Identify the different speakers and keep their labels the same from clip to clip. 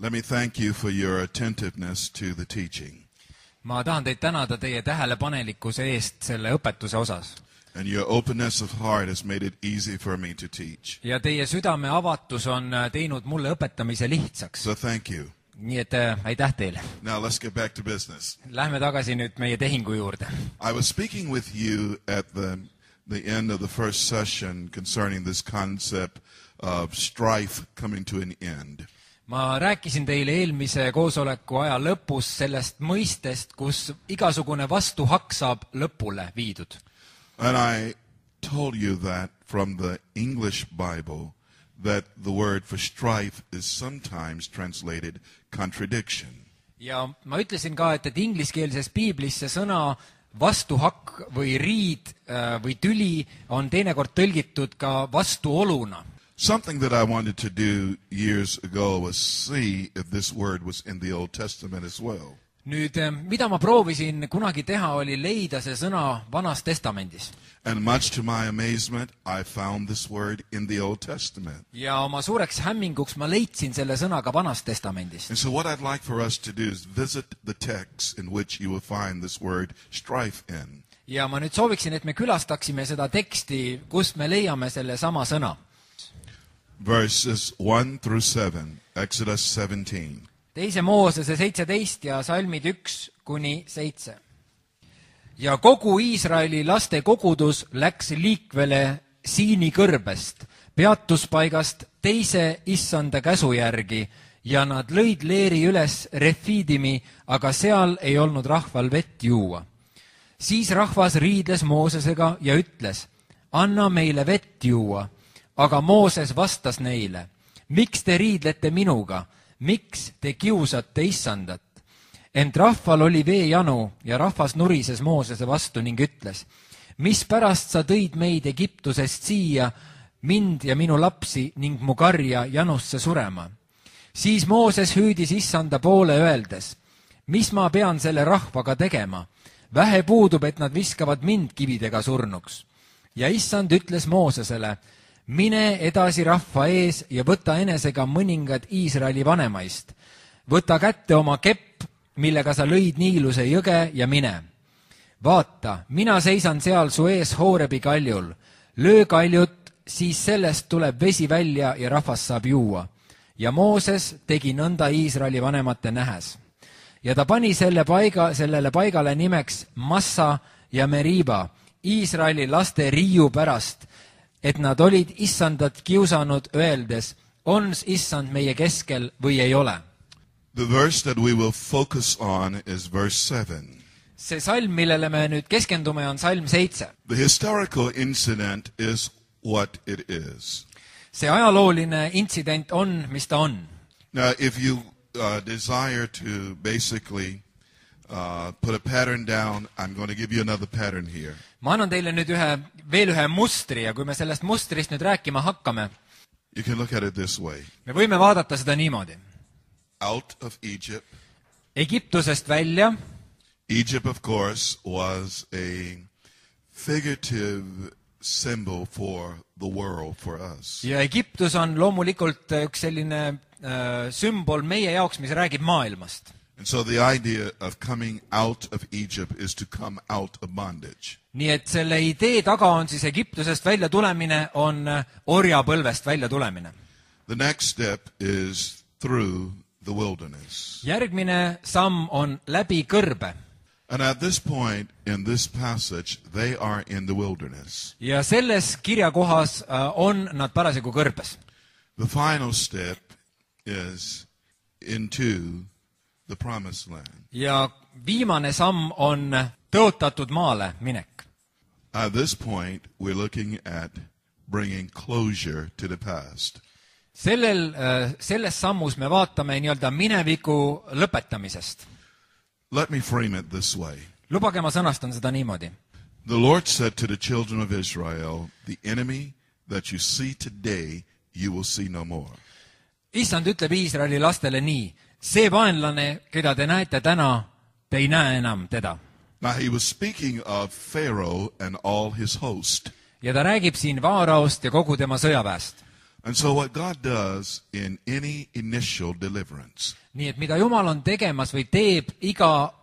Speaker 1: Let me thank you for your attentiveness to the teaching.
Speaker 2: Ma tahan teid tänada teie tähelepanelikkuse eest selle õpetuse osas.
Speaker 1: And your openness of heart has made it easy for me to teach.
Speaker 2: Ja teie südame avatus on teinud mulle õpetamise lihtsaks.
Speaker 1: So thank you.
Speaker 2: Nii et aitäh teile.
Speaker 1: Now let's get back to business.
Speaker 2: Lähme tagasi nüüd meie tehingu juurde.
Speaker 1: I was speaking with you at the end of the first session concerning this concept of strife coming to an end.
Speaker 2: Ma rääkisin teile eelmise koosoleku aja lõpus sellest mõistest, kus igasugune vastuhakk saab lõpule viidud.
Speaker 1: And I told you that from the English Bible that the word for strife is sometimes translated contradiction.
Speaker 2: Ja ma ütlesin ka, et ingliskeelses piiblis see sõna vastuhakk või riid või tüli on teinekord tõlgitud ka vastuoluna.
Speaker 1: Something that I wanted to do years ago was see if this word was in the Old Testament as well.
Speaker 2: Nüüd, mida ma proovisin kunagi teha, oli leida see sõna Vanas Testamendis.
Speaker 1: And much to my amazement, I found this word in the Old Testament.
Speaker 2: Ja oma suureks hämminguks ma leidsin selle sõna ka Vanas Testamendis.
Speaker 1: And so what I'd like for us to do is visit the text in which you will find this word strife in.
Speaker 2: Ja ma nüüd sooviksin, et me külastaksime seda teksti, kus me leiame selle sama sõna.
Speaker 1: Verses 1 through 7, Exodus 17.
Speaker 2: Teise Moosese 17 ja salmid 1-7. Ja kogu Iisraeli laste kogudus läks liikvele Siini kõrbest, peatuspaigast teise issanda käsu järgi ja nad lõid leeri üles Refiidimi, aga seal ei olnud rahval vett juua. Siis rahvas riidles Moosesega ja ütles, anna meile vett juua. Aga Mooses vastas neile, miks te riidlete minuga, miks te kiusate issandat? Ent rahval oli veejanu ja rahvas nurises Moosese vastu ning ütles, mispärast sa tõid meid Egiptusest siia, mind ja minu lapsi ning mu karja janusse surema? Siis Mooses hüüdis issanda poole öeldes, mis ma pean selle rahvaga tegema? Vähe puudub, et nad viskavad mind kividega surnuks. Ja issand ütles Moosesele, mine edasi rahva ees ja võta enesega mõningad Iisraeli vanemaist. Võta kätte oma kepp, millega sa lõid Niiluse jõge ja mine. Vaata, mina seisan seal su ees Hoorebi kaljul. Löö kaljut, siis sellest tuleb vesi välja ja rahvas saab juua. Ja Mooses tegi nõnda Iisraeli vanemate nähes. Ja ta pani sellele paigale nimeks Massa ja Meriba, Iisraeli laste riiu pärast, et nad olid issandat kiusanud öeldes, on issand meie keskel või ei ole.
Speaker 1: The verse that we will focus on is verse 7.
Speaker 2: See salm, millele me nüüd keskendume, on salm 7.
Speaker 1: The historical incident is what it is.
Speaker 2: See ajalooline intsident on, mis ta on.
Speaker 1: Now, if you desire to basically put a pattern down, I'm going to give you another pattern here.
Speaker 2: Ma annan teile nüüd veel ühe mustri ja kui me sellest mustrist nüüd rääkima hakkame,
Speaker 1: You can look at it this way.
Speaker 2: me võime vaadata seda niimoodi.
Speaker 1: Out of Egypt.
Speaker 2: Egiptusest välja.
Speaker 1: Egypt, of course, was a figurative symbol for the world, for us.
Speaker 2: Ja Egiptus on loomulikult üks selline sümbol meie jaoks, mis räägib maailmast.
Speaker 1: And so the idea of coming out of Egypt is to come out of bondage.
Speaker 2: Nii et selle idee taga on siis Egiptusest välja tulemine, on orjapõlvest välja tulemine.
Speaker 1: The next step is through the wilderness.
Speaker 2: Järgmine samm on läbi kõrbe.
Speaker 1: And at this point in this passage, they are in the wilderness.
Speaker 2: Ja selles kirjakohas on nad parasjagu kõrbes.
Speaker 1: The final step is into the promised land.
Speaker 2: Ja viimane samm on tõotatud maale minek.
Speaker 1: At this point, we're looking at bringing closure to the past.
Speaker 2: Selles sammus me vaatame nii-öelda mineviku lõpetamisest.
Speaker 1: Let me frame it this way.
Speaker 2: Lubage ma sõnastan seda niimoodi.
Speaker 1: The Lord said to the children of Israel, the enemy that you see today, you will see no more.
Speaker 2: Issand ütleb Iisraeli lastele nii, see vaenlane, keda te näete täna, te ei näe enam teda.
Speaker 1: Now he was speaking of Pharaoh and all his host.
Speaker 2: Ja ta räägib siin Vaaraost ja kogu tema sõjaväest.
Speaker 1: And so what God does in any initial deliverance
Speaker 2: nii et mida Jumal on tegemas või teeb iga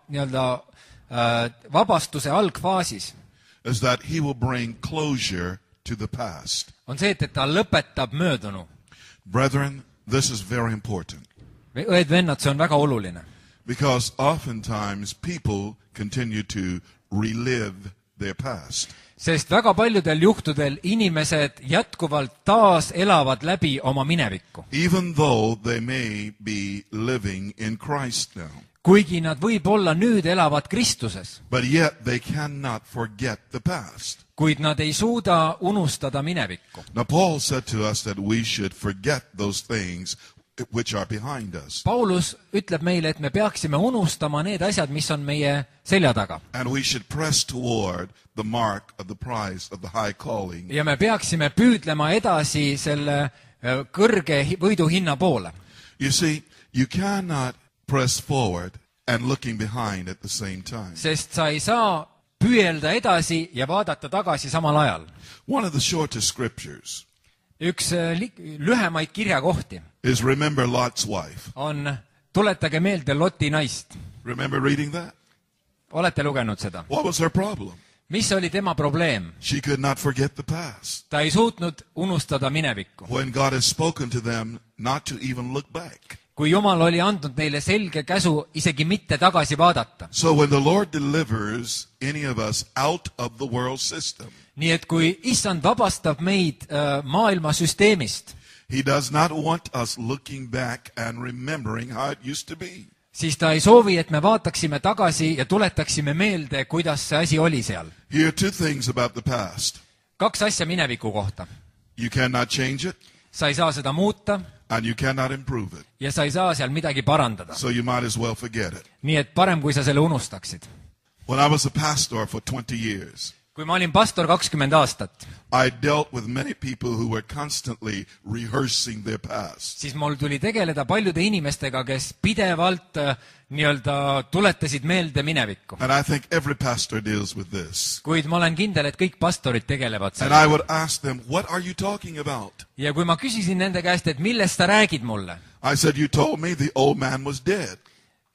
Speaker 2: vabastuse algfaasis,
Speaker 1: is that he will bring closure to the past.
Speaker 2: on see, et ta lõpetab möödunu.
Speaker 1: Brethren, this is very important
Speaker 2: õed-vennad, see on väga oluline.
Speaker 1: because oftentimes people continue to relive their past.
Speaker 2: Sest väga paljudel juhtudel inimesed jätkuvalt taas elavad läbi oma minevikku.
Speaker 1: Even though they may be living in Christ now.
Speaker 2: Kuigi nad võib-olla nüüd elavad Kristuses,
Speaker 1: But yet they cannot forget the past.
Speaker 2: kuid nad ei suuda unustada minevikku.
Speaker 1: Now Paul said to us that we should forget those things which are behind us.
Speaker 2: Paulus ütleb meile, et me peaksime unustama need asjad, mis on meie selja taga.
Speaker 1: And we should press toward the mark of the prize of the high calling.
Speaker 2: Ja me peaksime püüdlema edasi selle kõrge võiduhinna poole.
Speaker 1: You see, you cannot press forward and looking behind at the same time.
Speaker 2: Sest sa ei saa püüelda edasi ja vaadata tagasi samal ajal.
Speaker 1: One of the shortest scriptures
Speaker 2: Üks lühemaid kirjakohti
Speaker 1: is remember Lot's wife.
Speaker 2: on tuletage meelde Loti naist.
Speaker 1: Remember reading that?
Speaker 2: Olete lugenud seda?
Speaker 1: What was her problem?
Speaker 2: Mis oli tema probleem?
Speaker 1: She could not forget the past.
Speaker 2: Ta ei suutnud unustada minevikku.
Speaker 1: When God has spoken to them not to even look back.
Speaker 2: Kui Jumal oli andnud neile selge käsu isegi mitte tagasi vaadata.
Speaker 1: So when the Lord delivers any of us out of the world system,
Speaker 2: Nii et kui Issand vabastab meid maailma süsteemist,
Speaker 1: he does not want us looking back and remembering how it used to be.
Speaker 2: siis ta ei soovi, et me vaataksime tagasi ja tuletaksime meelde, kuidas see asi oli seal.
Speaker 1: Here are two things about the past.
Speaker 2: 2 asja mineviku kohta.
Speaker 1: You cannot change it,
Speaker 2: Sa ei saa seda muuta
Speaker 1: and you cannot improve it.
Speaker 2: ja sa ei saa seal midagi parandada.
Speaker 1: So you might as well forget it.
Speaker 2: Nii et parem, kui sa selle unustaksid.
Speaker 1: When I was a pastor for 20 years,
Speaker 2: Kui ma olin pastor 20 aastat,
Speaker 1: I dealt with many people who were constantly rehearsing their past.
Speaker 2: siis mul tuli tegeleda paljude inimestega, kes pidevalt tuletasid meelde minevikku.
Speaker 1: And I think every pastor deals with this.
Speaker 2: Kuid ma olen kindel, et kõik pastorid tegelevad
Speaker 1: And
Speaker 2: sellega.
Speaker 1: I would ask them, what are you talking about?
Speaker 2: Ja kui ma küsisin nende käest, et millest sa räägid mulle,
Speaker 1: I said, you told me the old man was dead.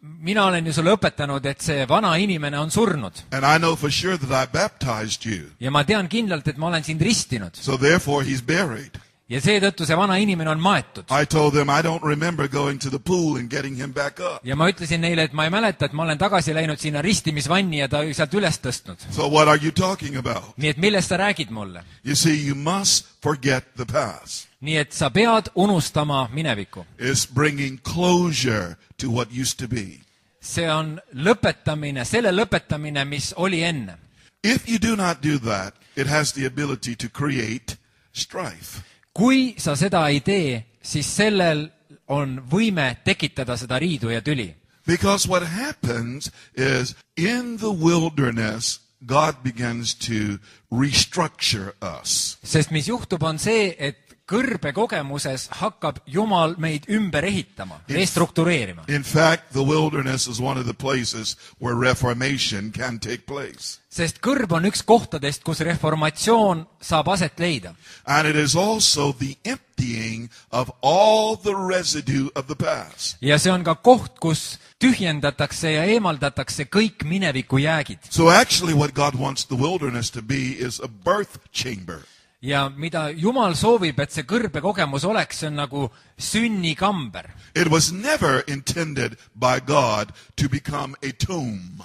Speaker 2: mina olen ju sulle õpetanud, et see vana inimene on surnud.
Speaker 1: And I know for sure that I baptized you.
Speaker 2: Ja ma tean kindlalt, et ma olen sind ristinud.
Speaker 1: So therefore he's buried.
Speaker 2: Ja seetõttu see vana inimene on maetud.
Speaker 1: I told them I don't remember going to the pool and getting him back up.
Speaker 2: Ja ma ütlesin neile, et ma ei mäleta, et ma olen tagasi läinud sinna ristimisvanni ja ta sealt üles tõstnud.
Speaker 1: So what are you talking about?
Speaker 2: Nii et millest sa räägid mulle?
Speaker 1: You see, you must forget the past.
Speaker 2: Nii et sa pead unustama minevikku.
Speaker 1: It's bringing closure to what used to be.
Speaker 2: See on lõpetamine, selle lõpetamine, mis oli enne.
Speaker 1: If you do not do that, it has the ability to create strife.
Speaker 2: Kui sa seda ei tee, siis sellel on võime tekitada seda riidu ja tüli.
Speaker 1: Because what happens is in the wilderness, God begins to restructure us.
Speaker 2: Sest mis juhtub on see, et kõrbe kogemuses hakkab Jumal meid ümber ehitama, restruktureerima.
Speaker 1: In fact, the wilderness is one of the places where reformation can take place.
Speaker 2: Sest kõrb on üks kohtadest, kus reformatsioon saab aset leida.
Speaker 1: And it is also the emptying of all the residue of the past.
Speaker 2: Ja see on ka koht, kus tühjendatakse ja eemaldatakse kõik mineviku jäägid.
Speaker 1: So actually what God wants the wilderness to be is a birth chamber.
Speaker 2: Ja mida Jumal soovib, et see kõrbe kogemus oleks, see on nagu sünnikamber.
Speaker 1: It was never intended by God to become a tomb.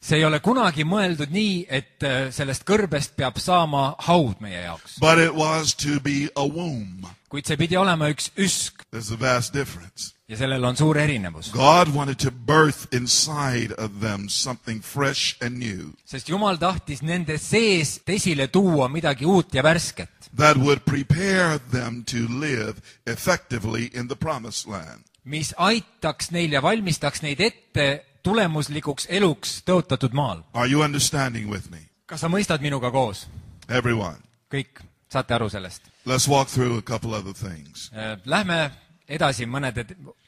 Speaker 2: See ei ole kunagi mõeldud nii, et sellest kõrbest peab saama haud meie jaoks.
Speaker 1: But it was to be a womb.
Speaker 2: Kuid see pidi olema üks üsk
Speaker 1: There's a vast difference.
Speaker 2: ja sellel on suur erinevus.
Speaker 1: God wanted to birth inside of them something fresh and new
Speaker 2: Sest Jumal tahtis nende sees esile tuua midagi uut ja värsket,
Speaker 1: that would prepare them to live effectively in the promised land.
Speaker 2: mis aitaks neil ja valmistaks neid ette tulemuslikuks eluks tõotatud maal.
Speaker 1: Are you understanding with me?
Speaker 2: Kas sa mõistad minuga koos?
Speaker 1: Everyone.
Speaker 2: Kõik saate aru sellest.
Speaker 1: Let's walk through a couple other things.
Speaker 2: Lähme edasi mõnede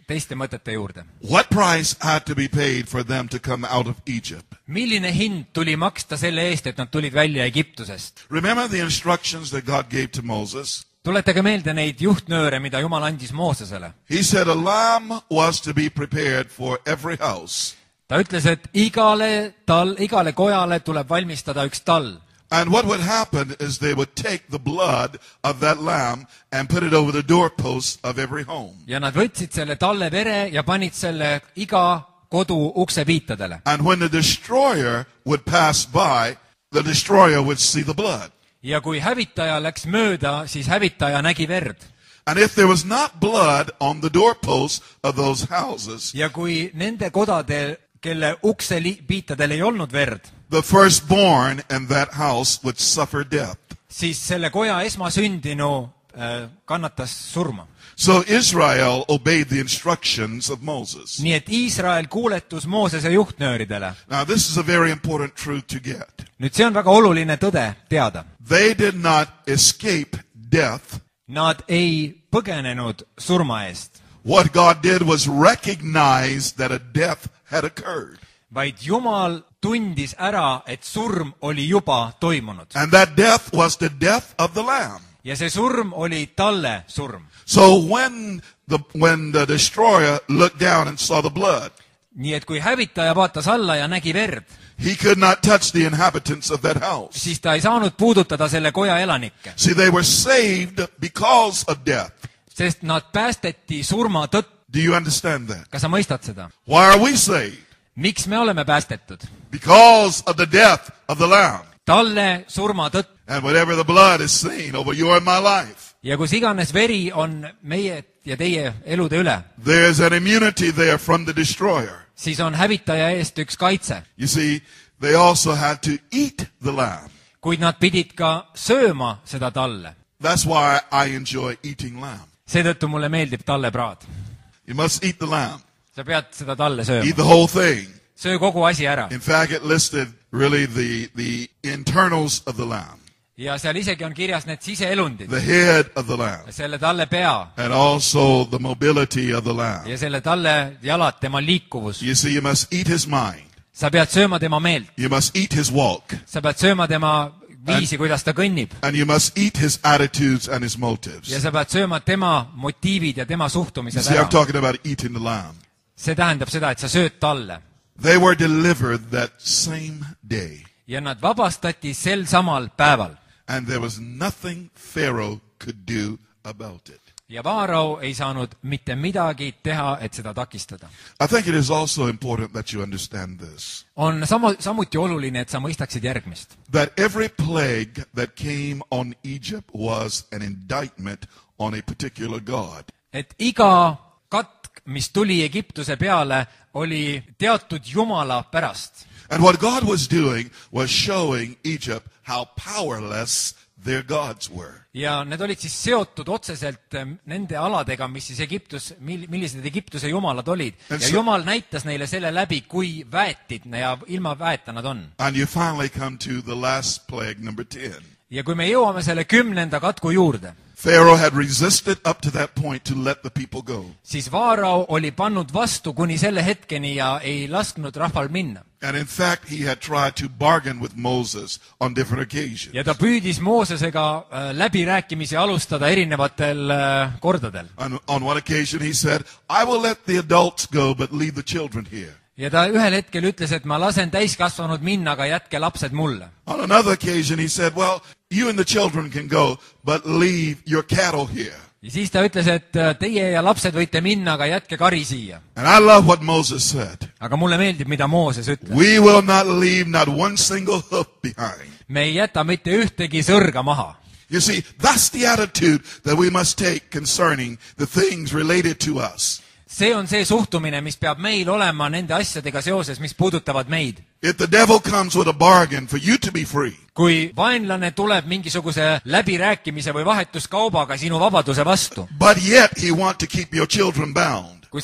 Speaker 2: teiste mõtete juurde.
Speaker 1: What price had to be paid for them to come out of Egypt?
Speaker 2: Milline hind tuli maksta selle eest, et nad tulid välja Egiptusest?
Speaker 1: Remember the instructions that God gave to Moses?
Speaker 2: tuletage meelde neid juhtnööre, mida Jumal andis Moosesele.
Speaker 1: He said a lamb was to be prepared for every house.
Speaker 2: Ta ütles, et igale kojale tuleb valmistada üks tall.
Speaker 1: And what would happen is they would take the blood of that lamb and put it over the doorposts of every home.
Speaker 2: Ja nad võtsid selle talle vere ja panid selle iga kodu uksepiitadele.
Speaker 1: And when the destroyer would pass by, the destroyer would see the blood.
Speaker 2: Ja kui hävitaja läks mööda, siis hävitaja nägi verd.
Speaker 1: And if there was not blood on the doorposts of those houses,
Speaker 2: Ja kui nende kodadel, kelle uksepiitadel ei olnud verd,
Speaker 1: the firstborn in that house would suffer death.
Speaker 2: siis selle koja esmasündinu kannatas surma.
Speaker 1: So Israel obeyed the instructions of Moses.
Speaker 2: Nii et Iisrael kuuletus Moosese juhtnööridele.
Speaker 1: Now this is a very important truth to get.
Speaker 2: Nüüd see on väga oluline tõde teada.
Speaker 1: They did not escape death.
Speaker 2: Nad ei põgenenud surma eest,
Speaker 1: What God did was recognize that a death had occurred.
Speaker 2: vaid Jumal tundis ära, et surm oli juba toimunud.
Speaker 1: And that death was the death of the lamb.
Speaker 2: Ja see surm oli talle surm.
Speaker 1: So when the destroyer looked down and saw the blood,
Speaker 2: Nii et kui hävitaja vaatas alla ja nägi verd,
Speaker 1: he could not touch the inhabitants of that house.
Speaker 2: siis ta ei saanud puudutada selle koja elanikke,
Speaker 1: See, they were saved because of death.
Speaker 2: sest nad päästeti surma tõttu.
Speaker 1: Do you understand that?
Speaker 2: Kas sa mõistad seda?
Speaker 1: Why are we saved?
Speaker 2: Miks me oleme päästetud?
Speaker 1: Because of the death of the lamb.
Speaker 2: Talle surma tõttu.
Speaker 1: And whatever the blood is seen over your and my life,
Speaker 2: Ja kus iganes veri on meie ja teie elude üle,
Speaker 1: there is an immunity there from the destroyer.
Speaker 2: siis on hävitaja eest üks kaitse.
Speaker 1: You see, they also had to eat the lamb.
Speaker 2: Kuid nad pidid ka sööma seda talle.
Speaker 1: That's why I enjoy eating lamb.
Speaker 2: Seetõttu mulle meeldib tallepraad.
Speaker 1: You must eat the lamb.
Speaker 2: Sa pead seda talle
Speaker 1: Eat
Speaker 2: sööma.
Speaker 1: the whole thing.
Speaker 2: Söö kogu asi ära.
Speaker 1: In fact, it listed really the internals of the lamb,
Speaker 2: Ja seal isegi on kirjas need siseelundid.
Speaker 1: the head of the lamb,
Speaker 2: Selle talle pea
Speaker 1: and also the mobility of the lamb.
Speaker 2: ja selle talle jalad, tema liikuvus.
Speaker 1: You see, you must eat his mind.
Speaker 2: Sa pead sööma tema meelt.
Speaker 1: You must eat his walk.
Speaker 2: Sa pead sööma tema viisi, kuidas ta kõnnib.
Speaker 1: And you must eat his attitudes and his motives.
Speaker 2: Ja sa pead sööma tema motiivid ja tema suhtumised
Speaker 1: You see, I'm
Speaker 2: ära.
Speaker 1: talking about eating the lamb.
Speaker 2: See tähendab seda, et sa sööd talle.
Speaker 1: They were delivered that same day.
Speaker 2: Ja nad vabastati sel samal päeval.
Speaker 1: And there was nothing Pharaoh could do about it.
Speaker 2: Ja Vaarao ei saanud mitte midagi teha, et seda takistada.
Speaker 1: I think it is also important that you understand this.
Speaker 2: On samuti oluline, et sa mõistaksid järgmist.
Speaker 1: That every plague that came on Egypt was an indictment on a particular God.
Speaker 2: Et iga katk, mis tuli Egiptuse peale, oli teatud Jumala pärast.
Speaker 1: And what God was doing was showing Egypt how powerless their gods were.
Speaker 2: Ja need olid siis seotud otseselt nende aladega, mis siis millised Egiptuse jumalad olid. Ja Jumal näitas neile selle läbi, kui väetid ja ilma väeta nad on.
Speaker 1: And you finally come to the last plague, number 10.
Speaker 2: Ja kui me jõuame selle 10. katku juurde,
Speaker 1: Pharaoh had resisted up to that point to let the people go.
Speaker 2: siis Vaarao oli pannud vastu kuni selle hetkeni ja ei lasknud rahval minna.
Speaker 1: And in fact, he had tried to bargain with Moses on different occasions.
Speaker 2: Ja ta püüdis Moosesega läbirääkimisi alustada erinevatel kordadel.
Speaker 1: On one occasion he said, I will let the adults go, but leave the children here.
Speaker 2: Ja ta ühel hetkel ütles, et ma lasen täiskasvanud minna, aga jätke lapsed mulle.
Speaker 1: On another occasion he said, well, you and the children can go, but leave your cattle here.
Speaker 2: Ja siis ta ütles, et teie ja lapsed võite minna, aga jätke kari siia.
Speaker 1: And I love what Moses said.
Speaker 2: Aga mulle meeldib, mida Mooses ütles.
Speaker 1: We will not leave not one single hoof behind.
Speaker 2: Me ei jäta mitte ühtegi sõrga maha.
Speaker 1: You see, that's the attitude that we must take concerning the things related to us.
Speaker 2: See on see suhtumine, mis peab meil olema nende asjadega seoses, mis puudutavad meid.
Speaker 1: If the devil comes with a bargain for you to be free,
Speaker 2: Kui vaenlane tuleb mingisuguse läbirääkimise või vahetuskaubaga sinu vabaduse vastu,
Speaker 1: but yet he wants to keep your children bound,
Speaker 2: kui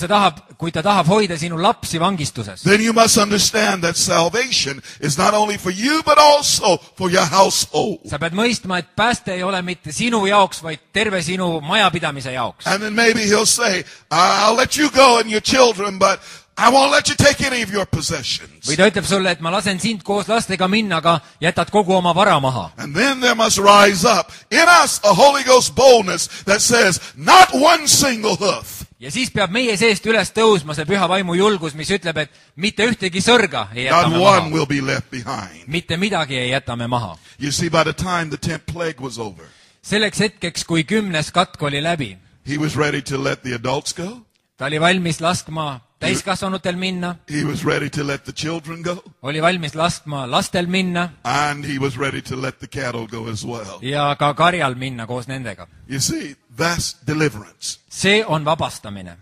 Speaker 2: ta tahab hoida sinu lapsi vangistuses,
Speaker 1: then you must understand that salvation is not only for you, but also for your household.
Speaker 2: sa pead mõistma, et pääste ei ole mitte sinu jaoks, vaid terve sinu majapidamise jaoks.
Speaker 1: And then maybe he'll say, I'll let you go and your children, but I won't let you take any of your possessions.
Speaker 2: või ta ütleb sulle, et ma lasen sind koos lastega minna, aga jätad kogu oma vara maha.
Speaker 1: And then there must rise up in us a Holy Ghost boldness that says, not one single hoof.
Speaker 2: ja siis peab meie seest üles tõusma see püha vaimu julgus, mis ütleb, et mitte ühtegi sõrga ei jäta
Speaker 1: Not
Speaker 2: me
Speaker 1: one
Speaker 2: maha.
Speaker 1: will be left behind.
Speaker 2: mitte midagi ei jäta me maha.
Speaker 1: You see, by the time the 10th plague was over,
Speaker 2: selleks hetkeks, kui 10. katk oli läbi,
Speaker 1: he was ready to let the adults go.
Speaker 2: ta oli valmis laskma täiskasvanutel minna,
Speaker 1: He was ready to let the children go.
Speaker 2: oli valmis laskma lastel minna
Speaker 1: And he was ready to let the cattle go as well.
Speaker 2: ja ka karjal minna koos nendega.
Speaker 1: You see, that's deliverance.
Speaker 2: see on vabastamine.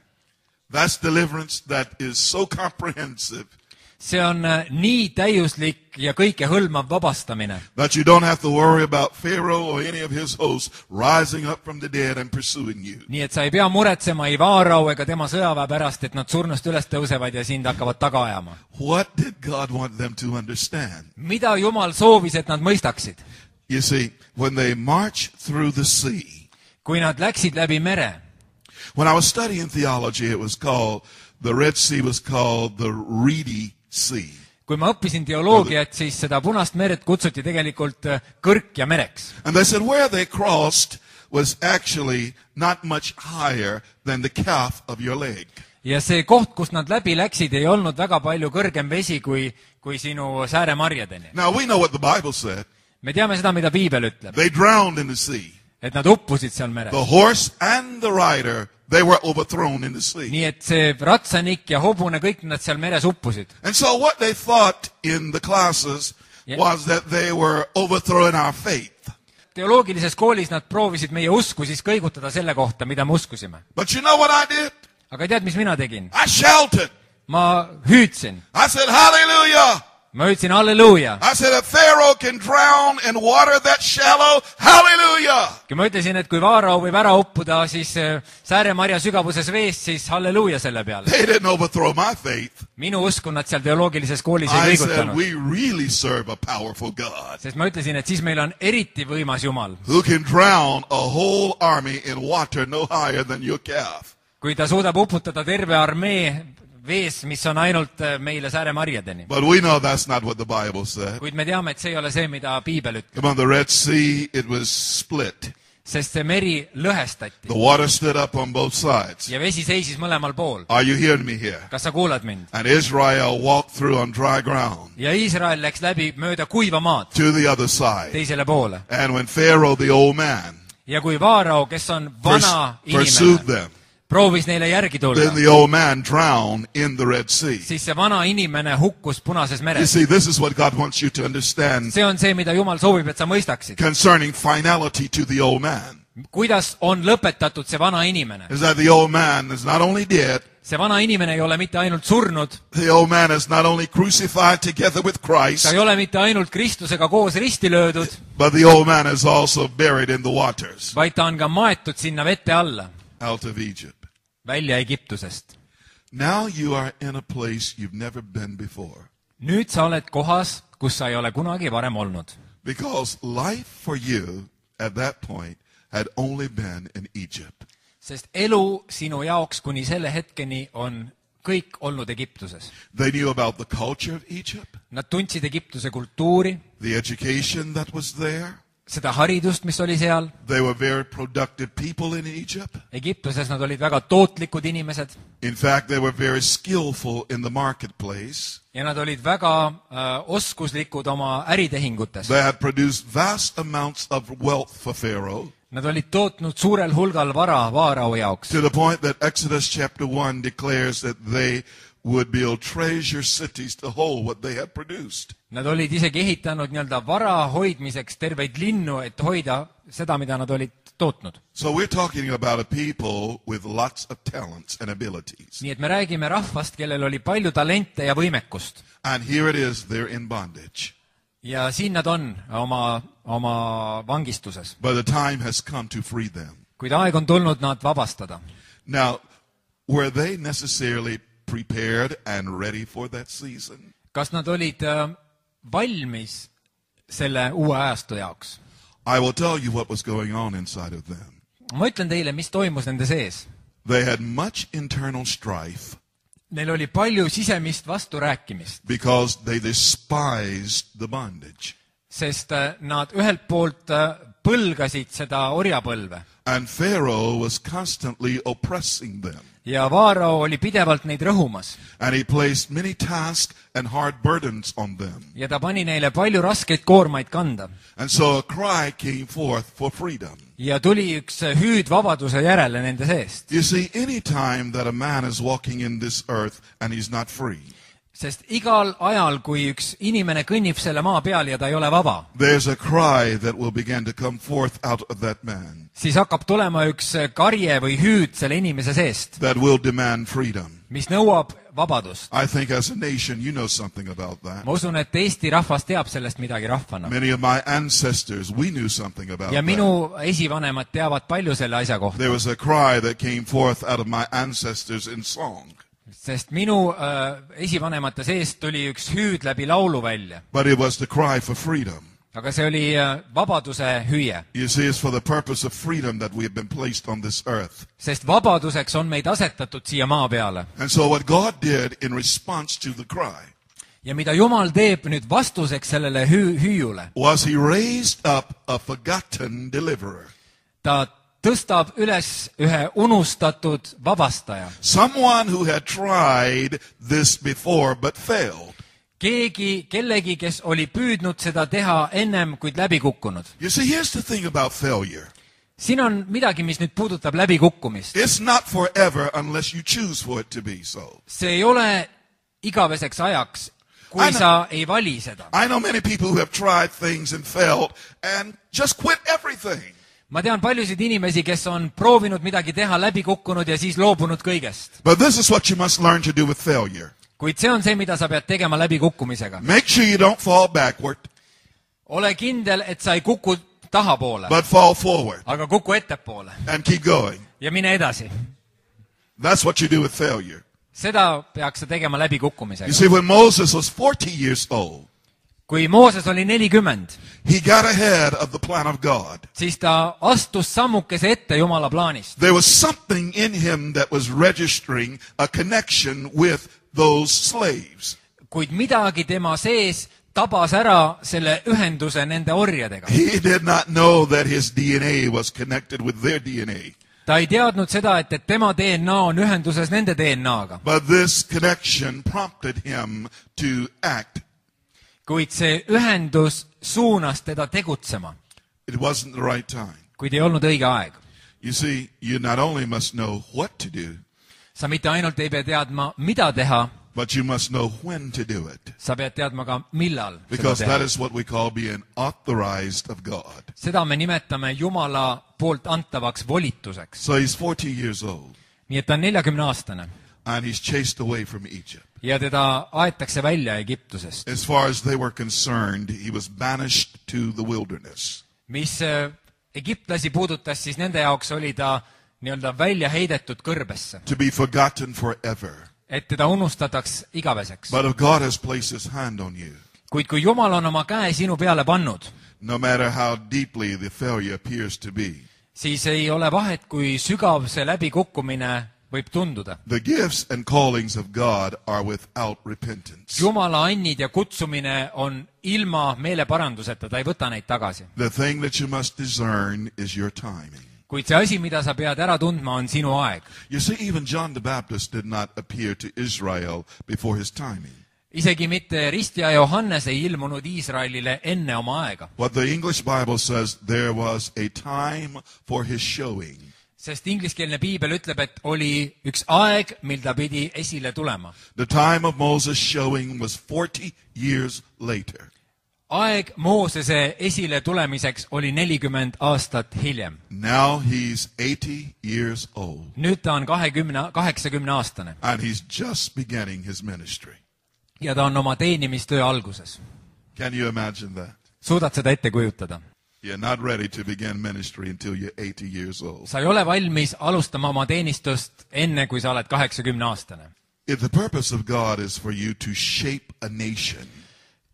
Speaker 1: That's deliverance that is so comprehensive
Speaker 2: see on nii täiuslik ja kõikehõlmav vabastamine,
Speaker 1: that you don't have to worry about Pharaoh or any of his hosts rising up from the dead and pursuing you.
Speaker 2: nii et sa ei pea muretsema ei Vaarau ega tema sõjaväe pärast, et nad surnust üles tõusevad ja sind hakkavad taga ajama.
Speaker 1: What did God want them to understand?
Speaker 2: mida Jumal soovis, et nad mõistaksid?
Speaker 1: You see, when they marched through the sea,
Speaker 2: kui nad läksid läbi mere,
Speaker 1: when I was studying theology, it was called, the Red Sea was called the Reedy Sea.
Speaker 2: kui ma õppisin teoloogiat, siis seda Punast meret kutsuti tegelikult kõrk ja mereks.
Speaker 1: And they said where they crossed was actually not much higher than the calf of your leg.
Speaker 2: ja see koht, kus nad läbi läksid, ei olnud väga palju kõrgem vesi kui sinu sääremarjadeni.
Speaker 1: Now we know what the Bible said.
Speaker 2: me teame seda, mida piibel ütleb,
Speaker 1: They drowned in the sea.
Speaker 2: et nad uppusid seal meres.
Speaker 1: The horse and the rider, they were overthrown in the sea.
Speaker 2: nii et see ratsanik ja hobune, kõik nad seal meres uppusid.
Speaker 1: And so what they thought in the classes
Speaker 2: Yeah.
Speaker 1: was that they were overthrowing our faith.
Speaker 2: teoloogilises koolis nad proovisid meie usku siis kõigutada selle kohta, mida me uskusime.
Speaker 1: But you know what I did?
Speaker 2: aga tead, mis mina tegin?
Speaker 1: I shouted.
Speaker 2: ma hüüdsin.
Speaker 1: I said, hallelujah.
Speaker 2: ma hüüdsin halleluuja.
Speaker 1: I said, if Pharaoh can drown in water that shallow, hallelujah.
Speaker 2: kui ma ütlesin, et kui Vaarau võib ära uppuda, siis sääremarja sügavuses veest, siis halleluuja selle peale.
Speaker 1: They didn't overthrow my faith.
Speaker 2: minu usku nad seal teoloogilises koolis ei
Speaker 1: I said,
Speaker 2: kõigutanud.
Speaker 1: we really serve a powerful God
Speaker 2: sest ma ütlesin, et siis meil on eriti võimas Jumal,
Speaker 1: who can drown a whole army in water no higher than your calf.
Speaker 2: kui ta suudab uputada terve armee vees, mis on ainult meile sääremarjadeni.
Speaker 1: But we know that's not what the Bible said.
Speaker 2: kuid me teame, et see ei ole see, mida piibel ütleb,
Speaker 1: Come on, the Red Sea, it was split.
Speaker 2: sest see meri lõhestati
Speaker 1: The water stood up on both sides.
Speaker 2: ja vesi seisis mõlemal pool.
Speaker 1: Are you hearing me here?
Speaker 2: kas sa kuulad mind?
Speaker 1: And Israel walked through on dry ground
Speaker 2: ja Iisrael läks läbi mööda kuiva maad
Speaker 1: to the other side.
Speaker 2: teisele poole.
Speaker 1: And when Pharaoh, the old man,
Speaker 2: ja kui Vaarau, kes on vana
Speaker 1: pursued
Speaker 2: inimene,
Speaker 1: them,
Speaker 2: proovis neile järgi tulla,
Speaker 1: then the old man drowned in the Red Sea.
Speaker 2: siis see vana inimene hukkus Punases
Speaker 1: You
Speaker 2: meres.
Speaker 1: see, this is what God wants you to understand
Speaker 2: see on see, mida Jumal soovib, et sa mõistaksid.
Speaker 1: concerning finality to the old man.
Speaker 2: kuidas on lõpetatud see vana inimene.
Speaker 1: Is that the old man is not only dead,
Speaker 2: see vana inimene ei ole mitte ainult surnud,
Speaker 1: the old man is not only crucified together with
Speaker 2: ta
Speaker 1: Christ,
Speaker 2: ei ole mitte ainult Kristusega koos risti löödud,
Speaker 1: but the old man is also buried in the waters
Speaker 2: vaid ta on ka maetud sinna vete alla,
Speaker 1: out of Egypt.
Speaker 2: välja Egiptusest.
Speaker 1: Now you are in a place you've never been before.
Speaker 2: nüüd sa oled kohas, kus sa ei ole kunagi varem olnud.
Speaker 1: Because life for you at that point had only been in Egypt.
Speaker 2: sest elu sinu jaoks kuni selle hetkeni on kõik olnud Egiptuses.
Speaker 1: They knew about the culture of Egypt,
Speaker 2: Nad tundsid Egiptuse kultuuri,
Speaker 1: the education that was there.
Speaker 2: seda haridust, mis oli seal.
Speaker 1: They were very productive people in Egypt.
Speaker 2: Egiptuses nad olid väga tootlikud inimesed
Speaker 1: In fact, they were very skillful in the marketplace.
Speaker 2: ja nad olid väga oskuslikud oma äritehingutes.
Speaker 1: They had produced vast amounts of wealth for Pharaoh,
Speaker 2: Nad olid tootnud suurel hulgal vara Vaarau jaoks.
Speaker 1: to the point that Exodus chapter 1 declares that they would build treasure cities to hold what they had produced.
Speaker 2: Nad olid isegi ehitanud nii-öelda vara hoidmiseks terveid linnu, et hoida seda, mida nad olid tootnud.
Speaker 1: So we're talking about a people with lots of talents and abilities.
Speaker 2: nii et me räägime rahvast, kellel oli palju talente ja võimekust.
Speaker 1: And here it is, they're in bondage.
Speaker 2: ja siin nad on oma vangistuses.
Speaker 1: But the time has come to free them.
Speaker 2: kuid aeg on tulnud nad vabastada.
Speaker 1: Now, were they necessarily prepared and ready for that season?
Speaker 2: kas nad olid valmis selle uue ajastu jaoks?
Speaker 1: I will tell you what was going on inside of them.
Speaker 2: ma ütlen teile, mis toimus nende sees.
Speaker 1: They had much internal strife.
Speaker 2: Neil oli palju sisemist vasturääkimist,
Speaker 1: because they despised the bondage.
Speaker 2: sest nad ühelt poolt põlgasid seda orjapõlve
Speaker 1: And Pharaoh was constantly oppressing them.
Speaker 2: ja Vaarao oli pidevalt neid rõhumas
Speaker 1: And he placed many tasks and hard burdens on them.
Speaker 2: ja ta pani neile palju raskeid koormaid kanda.
Speaker 1: And so a cry came forth for freedom.
Speaker 2: Ja tuli üks hüüd vabaduse järele nende seest.
Speaker 1: You see, any time that a man is walking in this earth and he's not free,
Speaker 2: Sest igal ajal, kui üks inimene kõnnib selle maa peal ja ta ei ole vaba,
Speaker 1: there's a cry that will begin to come forth out of that man
Speaker 2: siis hakkab tulema üks karje või hüüd selle inimese seest,
Speaker 1: that will demand freedom.
Speaker 2: mis nõuab vabadust.
Speaker 1: I think as a nation, you know something about that.
Speaker 2: Ma usun, et Eesti rahvas teab sellest midagi rahvana.
Speaker 1: Many of my ancestors, we knew something about
Speaker 2: Ja
Speaker 1: that.
Speaker 2: minu esivanemad teavad palju selle asja kohta.
Speaker 1: There was a cry that came forth out of my ancestors in song.
Speaker 2: Sest minu esivanemate seest tuli üks hüüd läbi laulu välja.
Speaker 1: But it was the cry for freedom.
Speaker 2: Aga see oli vabaduse hüüe.
Speaker 1: You see, it's for the purpose of freedom that we have been placed on this earth.
Speaker 2: Sest vabaduseks on meid asetatud siia maa peale.
Speaker 1: And so what God did in response to the cry
Speaker 2: Ja mida Jumal teeb nüüd vastuseks sellele hüüule,
Speaker 1: was he raised up a forgotten deliverer.
Speaker 2: ta tõstab üles ühe unustatud vabastaja.
Speaker 1: Someone who had tried this before but failed.
Speaker 2: Kellegi, kes oli püüdnud seda teha ennem, kuid läbi kukkunud.
Speaker 1: You see, here's the thing about failure.
Speaker 2: Siin on midagi, mis nüüd puudutab läbi kukkumist.
Speaker 1: It's not forever unless you choose for it to be so.
Speaker 2: See ei ole igaveseks ajaks, kui sa ei vali seda.
Speaker 1: I know many people who have tried things and failed and just quit everything.
Speaker 2: Ma tean paljusid inimesi, kes on proovinud midagi teha, läbi kukkunud ja siis loobunud kõigest.
Speaker 1: But this is what you must learn to do with failure.
Speaker 2: Kuid see on see, mida sa pead tegema läbi kukkumisega.
Speaker 1: Make sure you don't fall backward,
Speaker 2: Ole kindel, et sa ei kuku tahapoole,
Speaker 1: but fall forward
Speaker 2: aga kuku ettepoole
Speaker 1: and keep going.
Speaker 2: ja mine edasi.
Speaker 1: That's what you do with failure.
Speaker 2: Seda peaks sa tegema läbi
Speaker 1: You
Speaker 2: kukkumisega.
Speaker 1: see, when Moses was 40 years old,
Speaker 2: Kui Mooses oli 40,
Speaker 1: he got ahead of the plan of God.
Speaker 2: siis ta astus sammukese ette Jumala plaanist.
Speaker 1: There was something in him that was registering a connection with those slaves.
Speaker 2: Kuid midagi tema sees tabas ära selle ühenduse nende orjadega.
Speaker 1: He did not know that his DNA was connected with their DNA.
Speaker 2: Ta ei teadnud seda, et tema DNA on ühenduses nende DNA-ga.
Speaker 1: But this connection prompted him to act.
Speaker 2: Kuid see ühendus suunas teda tegutsema,
Speaker 1: It wasn't the right time.
Speaker 2: kuid ei olnud õige aeg.
Speaker 1: You see, you not only must know what to do,
Speaker 2: Sa mitte ainult ei pea teadma, mida teha,
Speaker 1: but you must know when to do it.
Speaker 2: sa pead teadma ka, millal seda
Speaker 1: Because that
Speaker 2: teha.
Speaker 1: is what we call being authorized of God.
Speaker 2: Seda me nimetame Jumala poolt antavaks volituseks.
Speaker 1: So he's 40 years old,
Speaker 2: Nii et ta on 40-aastane
Speaker 1: and he's chased away from Egypt.
Speaker 2: ja teda aetakse välja Egiptusest,
Speaker 1: As far as they were concerned, he was banished to the wilderness.
Speaker 2: mis egiptlasi puudutas, siis nende jaoks oli ta nii-öelda välja heidetud kõrbesse,
Speaker 1: To be forgotten forever.
Speaker 2: et teda unustataks igaveseks.
Speaker 1: But if God has placed his hand on you,
Speaker 2: Kuid kui Jumal on oma käe sinu peale pannud,
Speaker 1: no matter how deeply the failure appears to be,
Speaker 2: siis ei ole vahet, kui sügav see läbikukkumine võib tunduda.
Speaker 1: the gifts and callings of God are without repentance.
Speaker 2: Jumala annid ja kutsumine on ilma meeleparanduseta, ta ei võta neid tagasi.
Speaker 1: The thing that you must discern is your timing.
Speaker 2: Kuid see asi, mida sa pead ära tundma, on sinu aeg.
Speaker 1: You see, even John the Baptist did not appear to Israel before his timing.
Speaker 2: Isegi mitte ristja Johannes ei ilmunud Iisraelile enne oma aega,
Speaker 1: What the English Bible says, there was a time for his showing.
Speaker 2: sest ingliskeelne piibel ütleb, et oli üks aeg, mil ta pidi esile tulema.
Speaker 1: The time of Moses' showing was 40 years later.
Speaker 2: Aeg Moosese esile tulemiseks oli 40 aastat hiljem.
Speaker 1: Now he's 80 years old,
Speaker 2: Nüüd ta on 80-aastane
Speaker 1: and he's just beginning his ministry.
Speaker 2: ja ta on oma teenimistöö alguses.
Speaker 1: Can you imagine that?
Speaker 2: Suudad seda ette kujutada?
Speaker 1: You're not ready to begin ministry until you're 80 years old.
Speaker 2: Sa ei ole valmis alustama oma teenistust enne, kui sa oled 80-aastane.
Speaker 1: If the purpose of God is for you to shape a nation,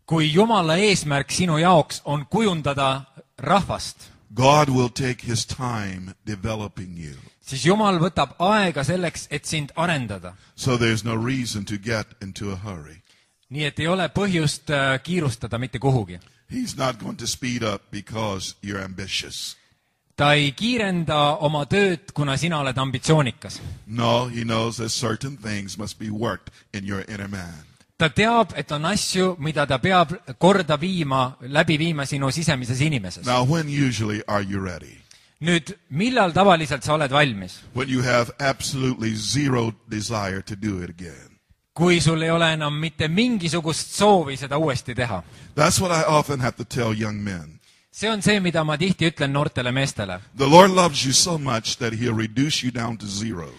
Speaker 2: Kui Jumala eesmärk sinu jaoks on kujundada rahvast,
Speaker 1: God will take his time developing you.
Speaker 2: siis Jumal võtab aega selleks, et sind arendada.
Speaker 1: So there's no reason to get into a hurry.
Speaker 2: Nii et ei ole põhjust kiirustada mitte kuhugi.
Speaker 1: He's not going to speed up because you're ambitious.
Speaker 2: Ta ei kiirenda oma tööd, kuna sina oled ambitsioonikas.
Speaker 1: No, he knows that certain things must be worked in your inner man.
Speaker 2: Ta teab, et on asju, mida ta peab korda viima, läbi viima sinu sisemises inimeses.
Speaker 1: Now, when usually are you ready?
Speaker 2: Nüüd, millal tavaliselt sa oled valmis?
Speaker 1: When you have absolutely zero desire to do it again.
Speaker 2: Kui sul ei ole enam mitte mingisugust soovi seda uuesti teha.
Speaker 1: That's what I often have to tell young men.
Speaker 2: See on see, mida ma tihti ütlen noortele meestele.
Speaker 1: The Lord loves you so much that he'll reduce you down to zero.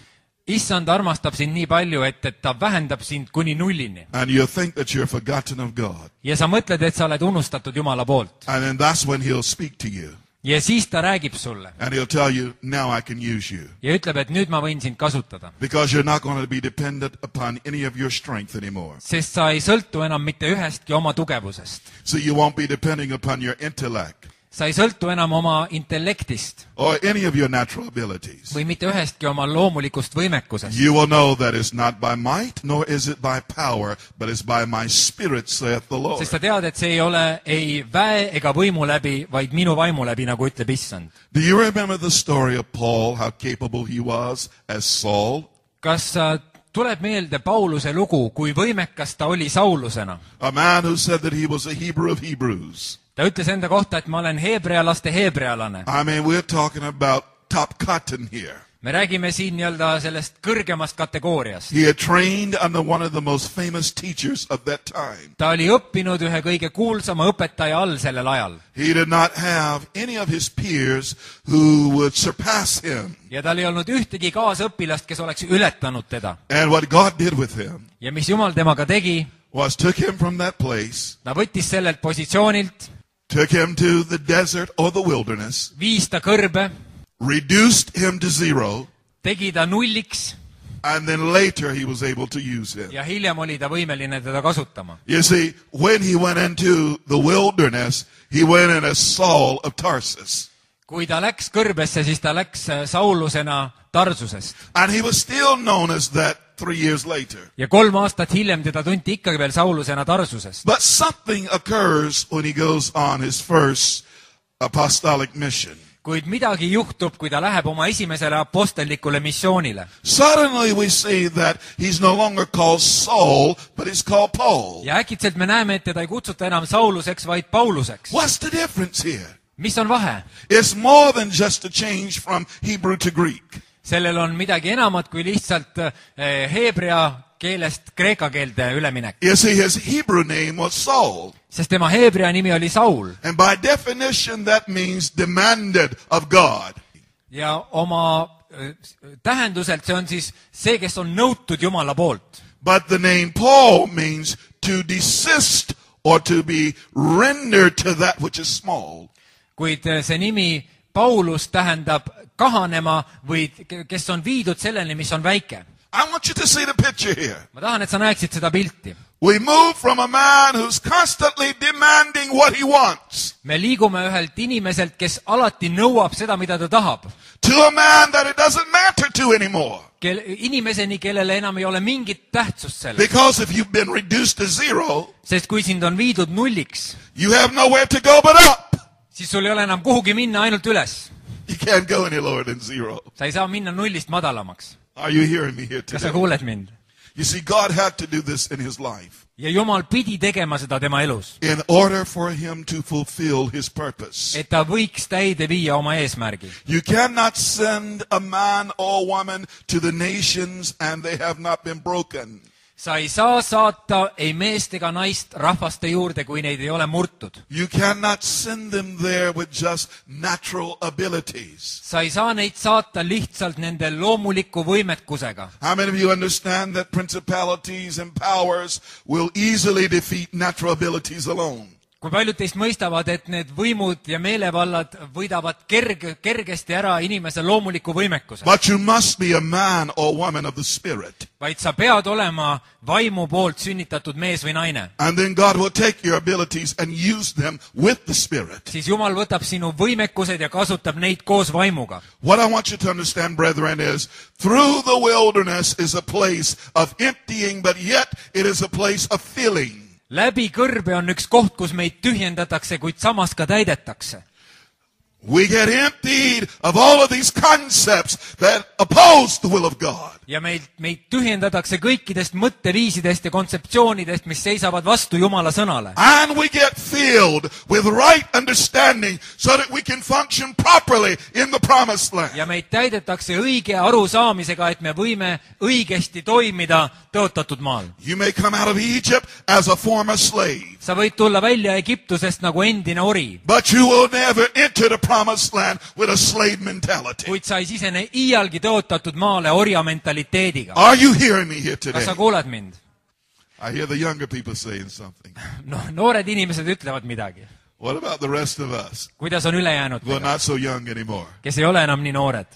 Speaker 2: Issand armastab sind nii palju, et ta vähendab sind kuni nullini.
Speaker 1: And you'll think that you're forgotten of God.
Speaker 2: Ja sa mõtled, et sa oled unustatud Jumala poolt.
Speaker 1: And then that's when he'll speak to you.
Speaker 2: Ja siis ta räägib sulle.
Speaker 1: And he'll tell you, now I can use you.
Speaker 2: Ja ütleb, et nüüd ma võin sind kasutada.
Speaker 1: Because you're not going to be dependent upon any of your strength anymore.
Speaker 2: Sest sa ei sõltu enam mitte ühestki oma tugevusest.
Speaker 1: So you won't be depending upon your intellect.
Speaker 2: Sa ei sõltu enam oma intellektist.
Speaker 1: Or any of your natural abilities.
Speaker 2: Või mitte ühestki oma loomulikust võimekusest.
Speaker 1: You will know that it's not by might, nor is it by power, but it's by my spirit, saith the Lord.
Speaker 2: Sest sa tead, et see ei ole ei väe ega võimu läbi, vaid minu vaimu läbi, nagu ütleb Issand.
Speaker 1: Do you remember the story of Paul, how capable he was as Saul?
Speaker 2: Kas tuleb meelde Pauluse lugu, kui võimekas ta oli Saulusena?
Speaker 1: A man who said that he was a Hebrew of Hebrews.
Speaker 2: Ta ütles enda kohta, et ma olen heebrealaste heebrealane.
Speaker 1: I mean, we're talking about top cotton here.
Speaker 2: Me räägime siin nii-öelda sellest kõrgemast kategooriast.
Speaker 1: He had trained under one of the most famous teachers of that time.
Speaker 2: Ta oli õppinud ühe kõige kuulsama õpetaja all sellel ajal.
Speaker 1: He did not have any of his peers who would surpass him.
Speaker 2: Ja tal ei olnud ühtegi kaasõpilast, kes oleks ületanud teda.
Speaker 1: And what God did with him
Speaker 2: Ja mis Jumal temaga tegi,
Speaker 1: was took him from that place,
Speaker 2: ta võttis sellelt positsioonilt,
Speaker 1: took him to the desert or the wilderness,
Speaker 2: viis ta kõrbe,
Speaker 1: reduced him to zero,
Speaker 2: tegi ta nulliks
Speaker 1: and then later he was able to use him.
Speaker 2: ja hiljem oli ta võimeline teda kasutama.
Speaker 1: You see, when he went into the wilderness, he went in as Saul of Tarsus.
Speaker 2: Kui ta läks kõrbesse, siis ta läks Saulusena Tarsusest.
Speaker 1: And he was still known as that 3 years later.
Speaker 2: Ja 3 aastat hiljem teda tunti ikkagi veel Saulusena Tarsusest.
Speaker 1: But something occurs when he goes on his first apostolic mission.
Speaker 2: Kuid midagi juhtub, kui ta läheb oma esimesele apostellikule missioonile.
Speaker 1: Suddenly we see that he's no longer called Saul, but he's called Paul.
Speaker 2: Ja äkitselt me näeme, et teda ei kutsuta enam Sauluseks, vaid Pauluseks.
Speaker 1: What's the difference here?
Speaker 2: Mis on vahe?
Speaker 1: It's more than just a change from Hebrew to Greek.
Speaker 2: Sellel on midagi enamat kui lihtsalt heebrea keelest kreeka keelde üleminek.
Speaker 1: You see, his Hebrew name was Saul.
Speaker 2: Sest tema heebrea nimi oli Saul.
Speaker 1: And by definition that means demanded of God.
Speaker 2: Ja oma tähenduselt see on siis see, kes on nõutud Jumala poolt.
Speaker 1: But the name Paul means to desist or to be rendered to that which is small.
Speaker 2: Kuid see nimi Paulus tähendab kahanema või kes on viidud selleni, mis on väike.
Speaker 1: I want you to see the picture here.
Speaker 2: Ma tahan, et sa näeksid seda pilti.
Speaker 1: We move from a man who's constantly demanding what he wants.
Speaker 2: Me liigume ühelt inimeselt, kes alati nõuab seda, mida ta tahab.
Speaker 1: To a man that it doesn't matter to anymore.
Speaker 2: Inimeseni, kellele enam ei ole mingit tähtsust sellest.
Speaker 1: Because if you've been reduced to zero,
Speaker 2: sest kui sind on viidud nulliks,
Speaker 1: you have nowhere to go but up.
Speaker 2: Siis sul ei ole enam kuhugi minna, ainult üles.
Speaker 1: You can't go any lower than zero.
Speaker 2: Sa ei saa minna nullist madalamaks.
Speaker 1: Are you hearing me here today?
Speaker 2: Kas sa kuuled mind?
Speaker 1: You see, God had to do this in his life.
Speaker 2: Ja Jumal pidi tegema seda tema elus.
Speaker 1: In order for him to fulfill his purpose.
Speaker 2: Et ta võiks täide viia oma eesmärgi.
Speaker 1: You cannot send a man or woman to the nations and they have not been broken.
Speaker 2: Sa ei saa saata ei meest ega naist rahvaste juurde, kui neid ei ole murtud.
Speaker 1: You cannot send them there with just natural abilities.
Speaker 2: Sa ei saa neid saata lihtsalt nende loomuliku võimekusega.
Speaker 1: How many of you understand that principalities and powers will easily defeat natural abilities alone?
Speaker 2: kui paljud teist mõistavad, et need võimud ja meelevallad võidavad kergesti ära inimese loomuliku võimekuse.
Speaker 1: But you must be a man or woman of the Spirit.
Speaker 2: Vaid sa pead olema vaimu poolt sünnitatud mees või naine.
Speaker 1: And then God will take your abilities and use them with the Spirit.
Speaker 2: Siis Jumal võtab sinu võimekused ja kasutab neid koos vaimuga.
Speaker 1: What I want you to understand, brethren, is through the wilderness is a place of emptying, but yet it is a place of filling.
Speaker 2: Läbi kõrbe on üks koht, kus meid tühjendatakse, kuid samas ka täidetakse.
Speaker 1: We get emptied of all of these concepts that oppose the will of God.
Speaker 2: Ja meid tühjendatakse kõikidest mõtteviisidest ja kontseptsioonidest, mis seisavad vastu Jumala sõnale.
Speaker 1: And we get filled with right understanding so that we can function properly in the promised land.
Speaker 2: Ja meid täidetakse õige arusaamisega, et me võime õigesti toimida tõotatud maal.
Speaker 1: You may come out of Egypt as a former slave.
Speaker 2: Sa võid tulla välja Egiptusest nagu endine ori.
Speaker 1: But you will never enter the promised land with a slave mentality.
Speaker 2: Kuid sa ei sisene iialgi tõotatud maale orja mentaliteediga.
Speaker 1: Are you hearing me here today?
Speaker 2: Kas sa kuuled mind?
Speaker 1: I hear the younger people saying something.
Speaker 2: No, noored inimesed ütlevad midagi.
Speaker 1: What about the rest of us?
Speaker 2: Kuidas on ülejäänud,
Speaker 1: We're not so young anymore.
Speaker 2: kes ei ole enam nii noored?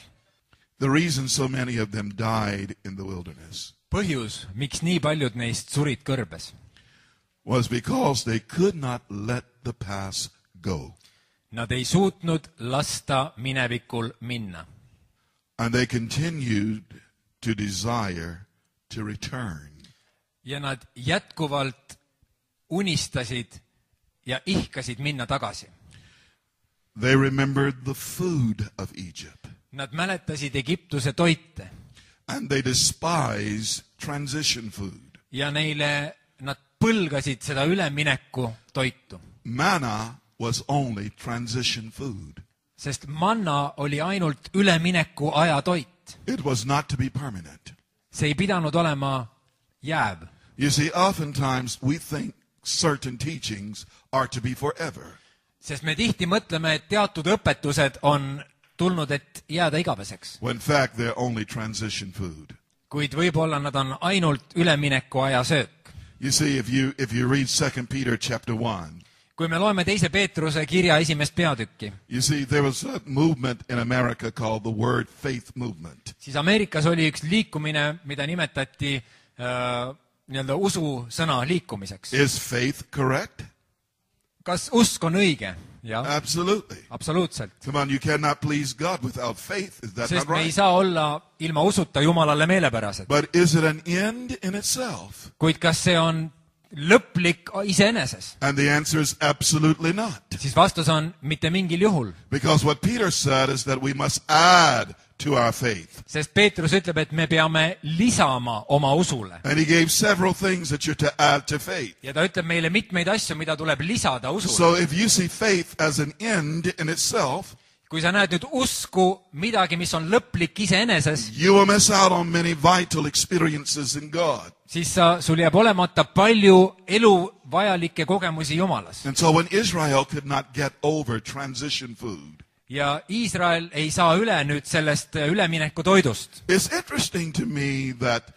Speaker 1: The reason so many of them died in the wilderness
Speaker 2: Põhjus, miks nii paljud neist surid kõrbes,
Speaker 1: was because they could not let the past go.
Speaker 2: nad ei suutnud lasta minevikul minna.
Speaker 1: And they continued to desire to return.
Speaker 2: Ja nad jätkuvalt unistasid ja ihkasid minna tagasi.
Speaker 1: They remembered the food of Egypt.
Speaker 2: Nad mäletasid Egiptuse toite.
Speaker 1: And they despised transition food.
Speaker 2: Ja nad põlgasid seda ülemineku toitu.
Speaker 1: Manna was only transition food.
Speaker 2: Sest manna oli ainult ülemineku aja toit.
Speaker 1: It was not to be permanent.
Speaker 2: See ei pidanud olema jääv.
Speaker 1: You see, oftentimes we think certain teachings are to be forever.
Speaker 2: Sest me tihti mõtleme, et teatud õpetused on tulnud, et jääda igaveseks.
Speaker 1: When in fact they're only transition food.
Speaker 2: Kuid võib-olla nad on ainult ülemineku aja söök.
Speaker 1: You see, if you read 2 Peter chapter 1,
Speaker 2: kui me loeme 2. Peetruse kirja 1. peatükki,
Speaker 1: you see, there was a movement in America called the Word Faith Movement.
Speaker 2: siis Ameerikas oli üks liikumine, mida nimetati nii-öelda ususõna liikumiseks.
Speaker 1: Is faith correct?
Speaker 2: Kas usk on õige? Ja,
Speaker 1: Absolutely.
Speaker 2: absoluutselt.
Speaker 1: Come on, you cannot please God without faith. Is that
Speaker 2: Sest
Speaker 1: not
Speaker 2: me ei
Speaker 1: right?
Speaker 2: saa olla ilma usuta Jumalale meelepärased.
Speaker 1: But is it an end in itself?
Speaker 2: Kuid kas see on lõplik iseeneses?
Speaker 1: And the answer is absolutely not.
Speaker 2: Siis vastus on mitte mingil juhul.
Speaker 1: Because what Peter said is that we must add to our faith.
Speaker 2: Sest Peetrus ütleb, et me peame lisama oma usule.
Speaker 1: And he gave several things that you're to add to faith.
Speaker 2: Ja ta ütleb meile mitmeid asju, mida tuleb lisada usule.
Speaker 1: So if you see faith as an end in itself,
Speaker 2: kui sa näed nüüd usku midagi, mis on lõplik iseeneses,
Speaker 1: you will miss out on many vital experiences in God.
Speaker 2: siis sul jääb olemata palju elu vajalikke kogemusi Jumalas.
Speaker 1: And so when Israel could not get over transition food,
Speaker 2: ja Iisrael ei saa üle nüüd sellest ülemineku toidust.
Speaker 1: it's interesting to me that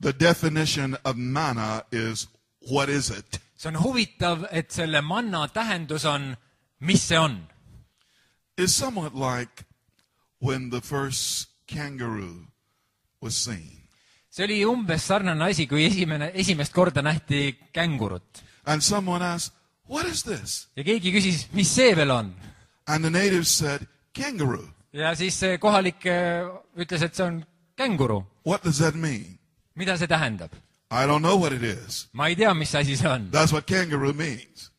Speaker 1: the definition of manna is, what is it?
Speaker 2: See on huvitav, et selle manna tähendus on, mis see on.
Speaker 1: It's somewhat like when the first kangaroo was seen.
Speaker 2: See oli umbes sarnane asi, kui esimest korda nähti kängurut.
Speaker 1: And someone asked, what is this?
Speaker 2: Ja keegi küsis, mis see veel on?
Speaker 1: And the natives said, kangaroo.
Speaker 2: Ja siis see kohalik ütles, et see on känguru.
Speaker 1: What does that mean?
Speaker 2: Mida see tähendab?
Speaker 1: I don't know what it is.
Speaker 2: Ma ei tea, mis asi see on.
Speaker 1: That's what kangaroo means.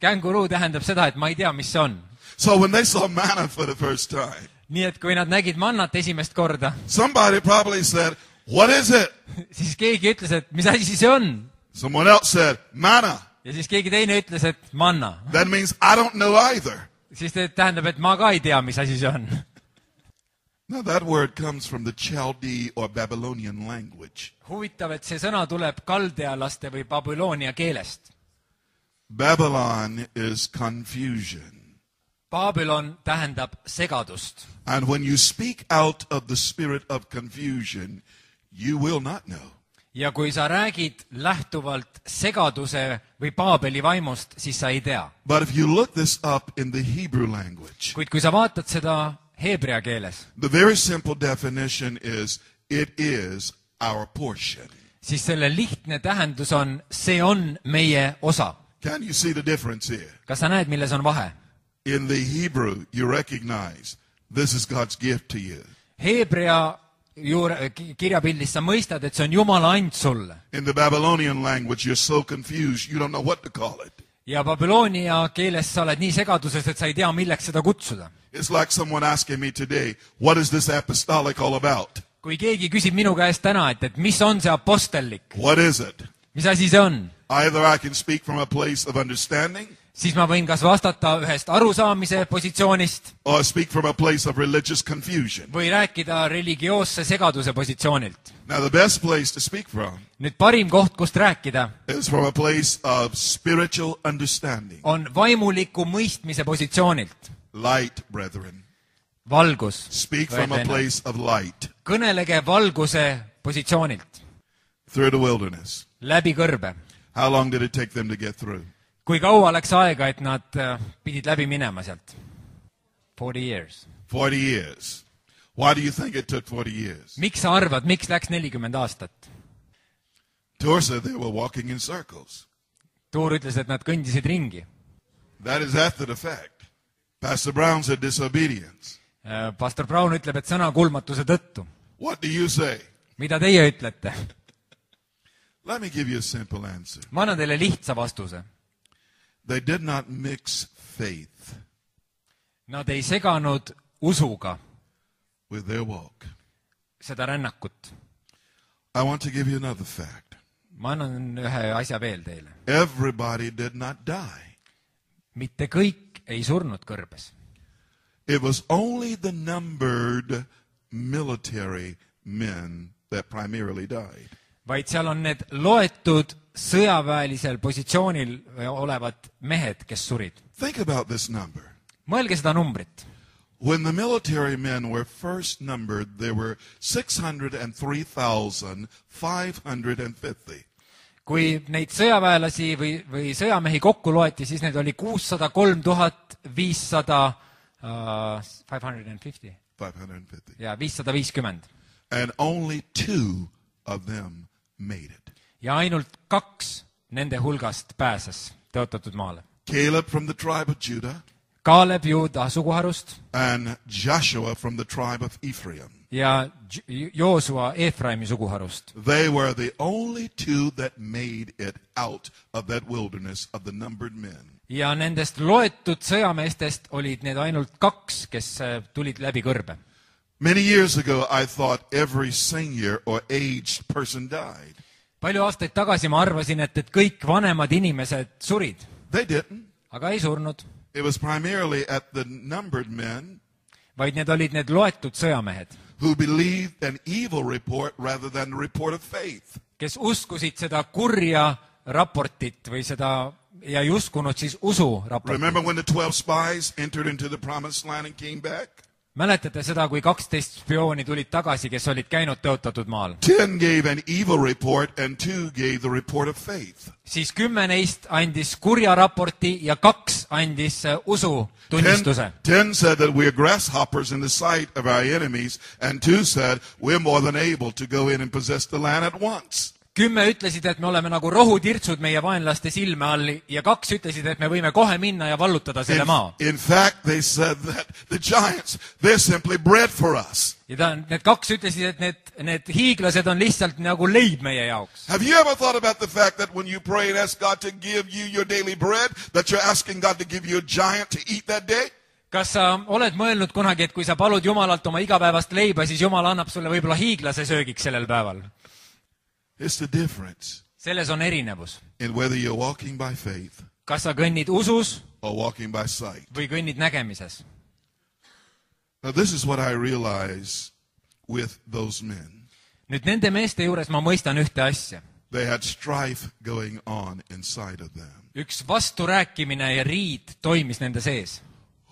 Speaker 2: Känguru tähendab seda, et ma ei tea, mis see on.
Speaker 1: So when they saw manna for the first time,
Speaker 2: Nii et kui nad nägid mannat esimest korda,
Speaker 1: somebody probably said, what is it?
Speaker 2: siis keegi ütles, et mis asi see on?
Speaker 1: Someone else said, manna.
Speaker 2: Ja siis keegi teine ütles, et manna.
Speaker 1: That means I don't know either.
Speaker 2: Siis tähendab, et ma ka ei tea, mis asi see on.
Speaker 1: Now that word comes from the Chaldee or Babylonian language.
Speaker 2: Huvitav, et see sõna tuleb kaldealaste või Babyloonia keelest.
Speaker 1: Babylon is confusion.
Speaker 2: Babylon tähendab segadust.
Speaker 1: And when you speak out of the spirit of confusion, you will not know.
Speaker 2: ja kui sa räägid lähtuvalt segaduse või Paabeli vaimust, siis sa ei tea.
Speaker 1: But if you look this up in the Hebrew language,
Speaker 2: Kuid kui sa vaatad seda heebrea keeles,
Speaker 1: the very simple definition is, it is our portion.
Speaker 2: siis selle lihtne tähendus on, see on meie osa.
Speaker 1: Can you see the difference here?
Speaker 2: Kas sa näed, milles on vahe?
Speaker 1: In the Hebrew, you recognize this is God's gift to you.
Speaker 2: Heebrea kirjapildis sa mõistad, et see on Jumala and sulle.
Speaker 1: In the Babylonian language, you're so confused, you don't know what to call it.
Speaker 2: Ja Babyloonia keeles sa oled nii segaduses, et sa ei tea, milleks seda kutsuda.
Speaker 1: It's like someone asking me today, what is this apostolic all about?
Speaker 2: Kui keegi küsib minu käest täna, et mis on see apostellik?
Speaker 1: What is it?
Speaker 2: Mis asi see on?
Speaker 1: Either I can speak from a place of understanding,
Speaker 2: Siis ma võin kas vastata ühest arusaamise positsioonist
Speaker 1: or speak from a place of religious confusion.
Speaker 2: või rääkida religioosse segaduse positsioonilt.
Speaker 1: Now, the best place to speak from
Speaker 2: Nüüd parim koht, kust rääkida,
Speaker 1: is from a place of spiritual understanding.
Speaker 2: on vaimuliku mõistmise positsioonilt.
Speaker 1: Light, brethren.
Speaker 2: Valgus.
Speaker 1: Speak from a place of light
Speaker 2: Kõnelege valguse positsioonilt.
Speaker 1: through the wilderness.
Speaker 2: Läbi kõrbe.
Speaker 1: How long did it take them to get through?
Speaker 2: Kui kaua läks aega, et nad pidid läbi minema sealt? 40 years.
Speaker 1: 40 years. Why do you think it took 40 years?
Speaker 2: Miks sa arvad, miks läks 40 aastat?
Speaker 1: Tor said they were walking in circles.
Speaker 2: Tuur ütles, et nad kõndisid ringi.
Speaker 1: That is after the fact. Pastor Brown said disobedience.
Speaker 2: Pastor Brown ütleb, et sõnakuulmatuse tõttu.
Speaker 1: What do you say?
Speaker 2: Mida teie ütlete?
Speaker 1: Let me give you a simple answer.
Speaker 2: Ma annan teile lihtsa vastuse.
Speaker 1: They did not mix faith
Speaker 2: Nad ei seganud usuga
Speaker 1: with their walk.
Speaker 2: seda rännakut.
Speaker 1: I want to give you another fact.
Speaker 2: Ma annan ühe asja veel teile.
Speaker 1: Everybody did not die.
Speaker 2: Mitte kõik ei surnud kõrbes.
Speaker 1: It was only the numbered military men that primarily died.
Speaker 2: Vaid seal on need loetud sõjaväelisel positsioonil olevad mehed, kes surid.
Speaker 1: Think about this number.
Speaker 2: Mõelge seda numbrit.
Speaker 1: When the military men were first numbered, there were 603,550.
Speaker 2: Kui neid sõjaväelasi või sõjamehi kokku loeti, siis neid oli 603 550.
Speaker 1: 550.
Speaker 2: Ja 550.
Speaker 1: And only 2 of them made it.
Speaker 2: Ja ainult 2 nende hulgast pääses tõotatud maale.
Speaker 1: Caleb from the tribe of Judah
Speaker 2: Kaaleb Juuda suguharust
Speaker 1: and Joshua from the tribe of Ephraim.
Speaker 2: ja Joosua Efraimi suguharust.
Speaker 1: They were the only 2 that made it out of that wilderness of the numbered men.
Speaker 2: Ja nendest loetud sõjameestest olid need ainult 2, kes tulid läbi kõrbe.
Speaker 1: Many years ago, I thought every senior or aged person died.
Speaker 2: Palju aastaid tagasi ma arvasin, et kõik vanemad inimesed surid,
Speaker 1: They didn't.
Speaker 2: aga ei surnud,
Speaker 1: It was primarily at the numbered men
Speaker 2: vaid need olid need loetud sõjamehed,
Speaker 1: who believed an evil report rather than the report of faith.
Speaker 2: kes uskusid seda kurja raportit või seda ja ei uskunud siis usu raportit.
Speaker 1: Remember when the 12 spies entered into the promised land and came back?
Speaker 2: Mäletate seda, kui 12 spiooni tulid tagasi, kes olid käinud tõotatud maal?
Speaker 1: 10 gave an evil report and 2 gave the report of faith.
Speaker 2: Siis 10 neist andis kurja raporti ja 2 andis usu tunnistuse.
Speaker 1: 10 said that we are grasshoppers in the sight of our enemies, and 2 said we're more than able to go in and possess the land at once.
Speaker 2: 10 ütlesid, et me oleme nagu rohutirtsud meie vaenlaste silme all ja 2 ütlesid, et me võime kohe minna ja vallutada selle maa.
Speaker 1: In fact, they said that the giants, they're simply bread for us.
Speaker 2: Ja need 2 ütlesid, et need hiiglased on lihtsalt nagu leib meie jaoks.
Speaker 1: Have you ever thought about the fact that when you pray and ask God to give you your daily bread, that you're asking God to give you a giant to eat that day?
Speaker 2: Kas sa oled mõelnud kunagi, et kui sa palud Jumalalt oma igapäevast leiba, siis Jumal annab sulle võib-olla hiiglase söögiks sellel päeval?
Speaker 1: It's the difference
Speaker 2: Selles on erinevus.
Speaker 1: in whether you're walking by faith
Speaker 2: Kas sa kõnnid usus
Speaker 1: or walking by sight.
Speaker 2: või kõnnid nägemises?
Speaker 1: Now, this is what I realize with those men.
Speaker 2: Nüüd nende meeste juures ma mõistan ühte asja.
Speaker 1: They had strife going on inside of them.
Speaker 2: Üks vasturääkimine ja riid toimis nende sees.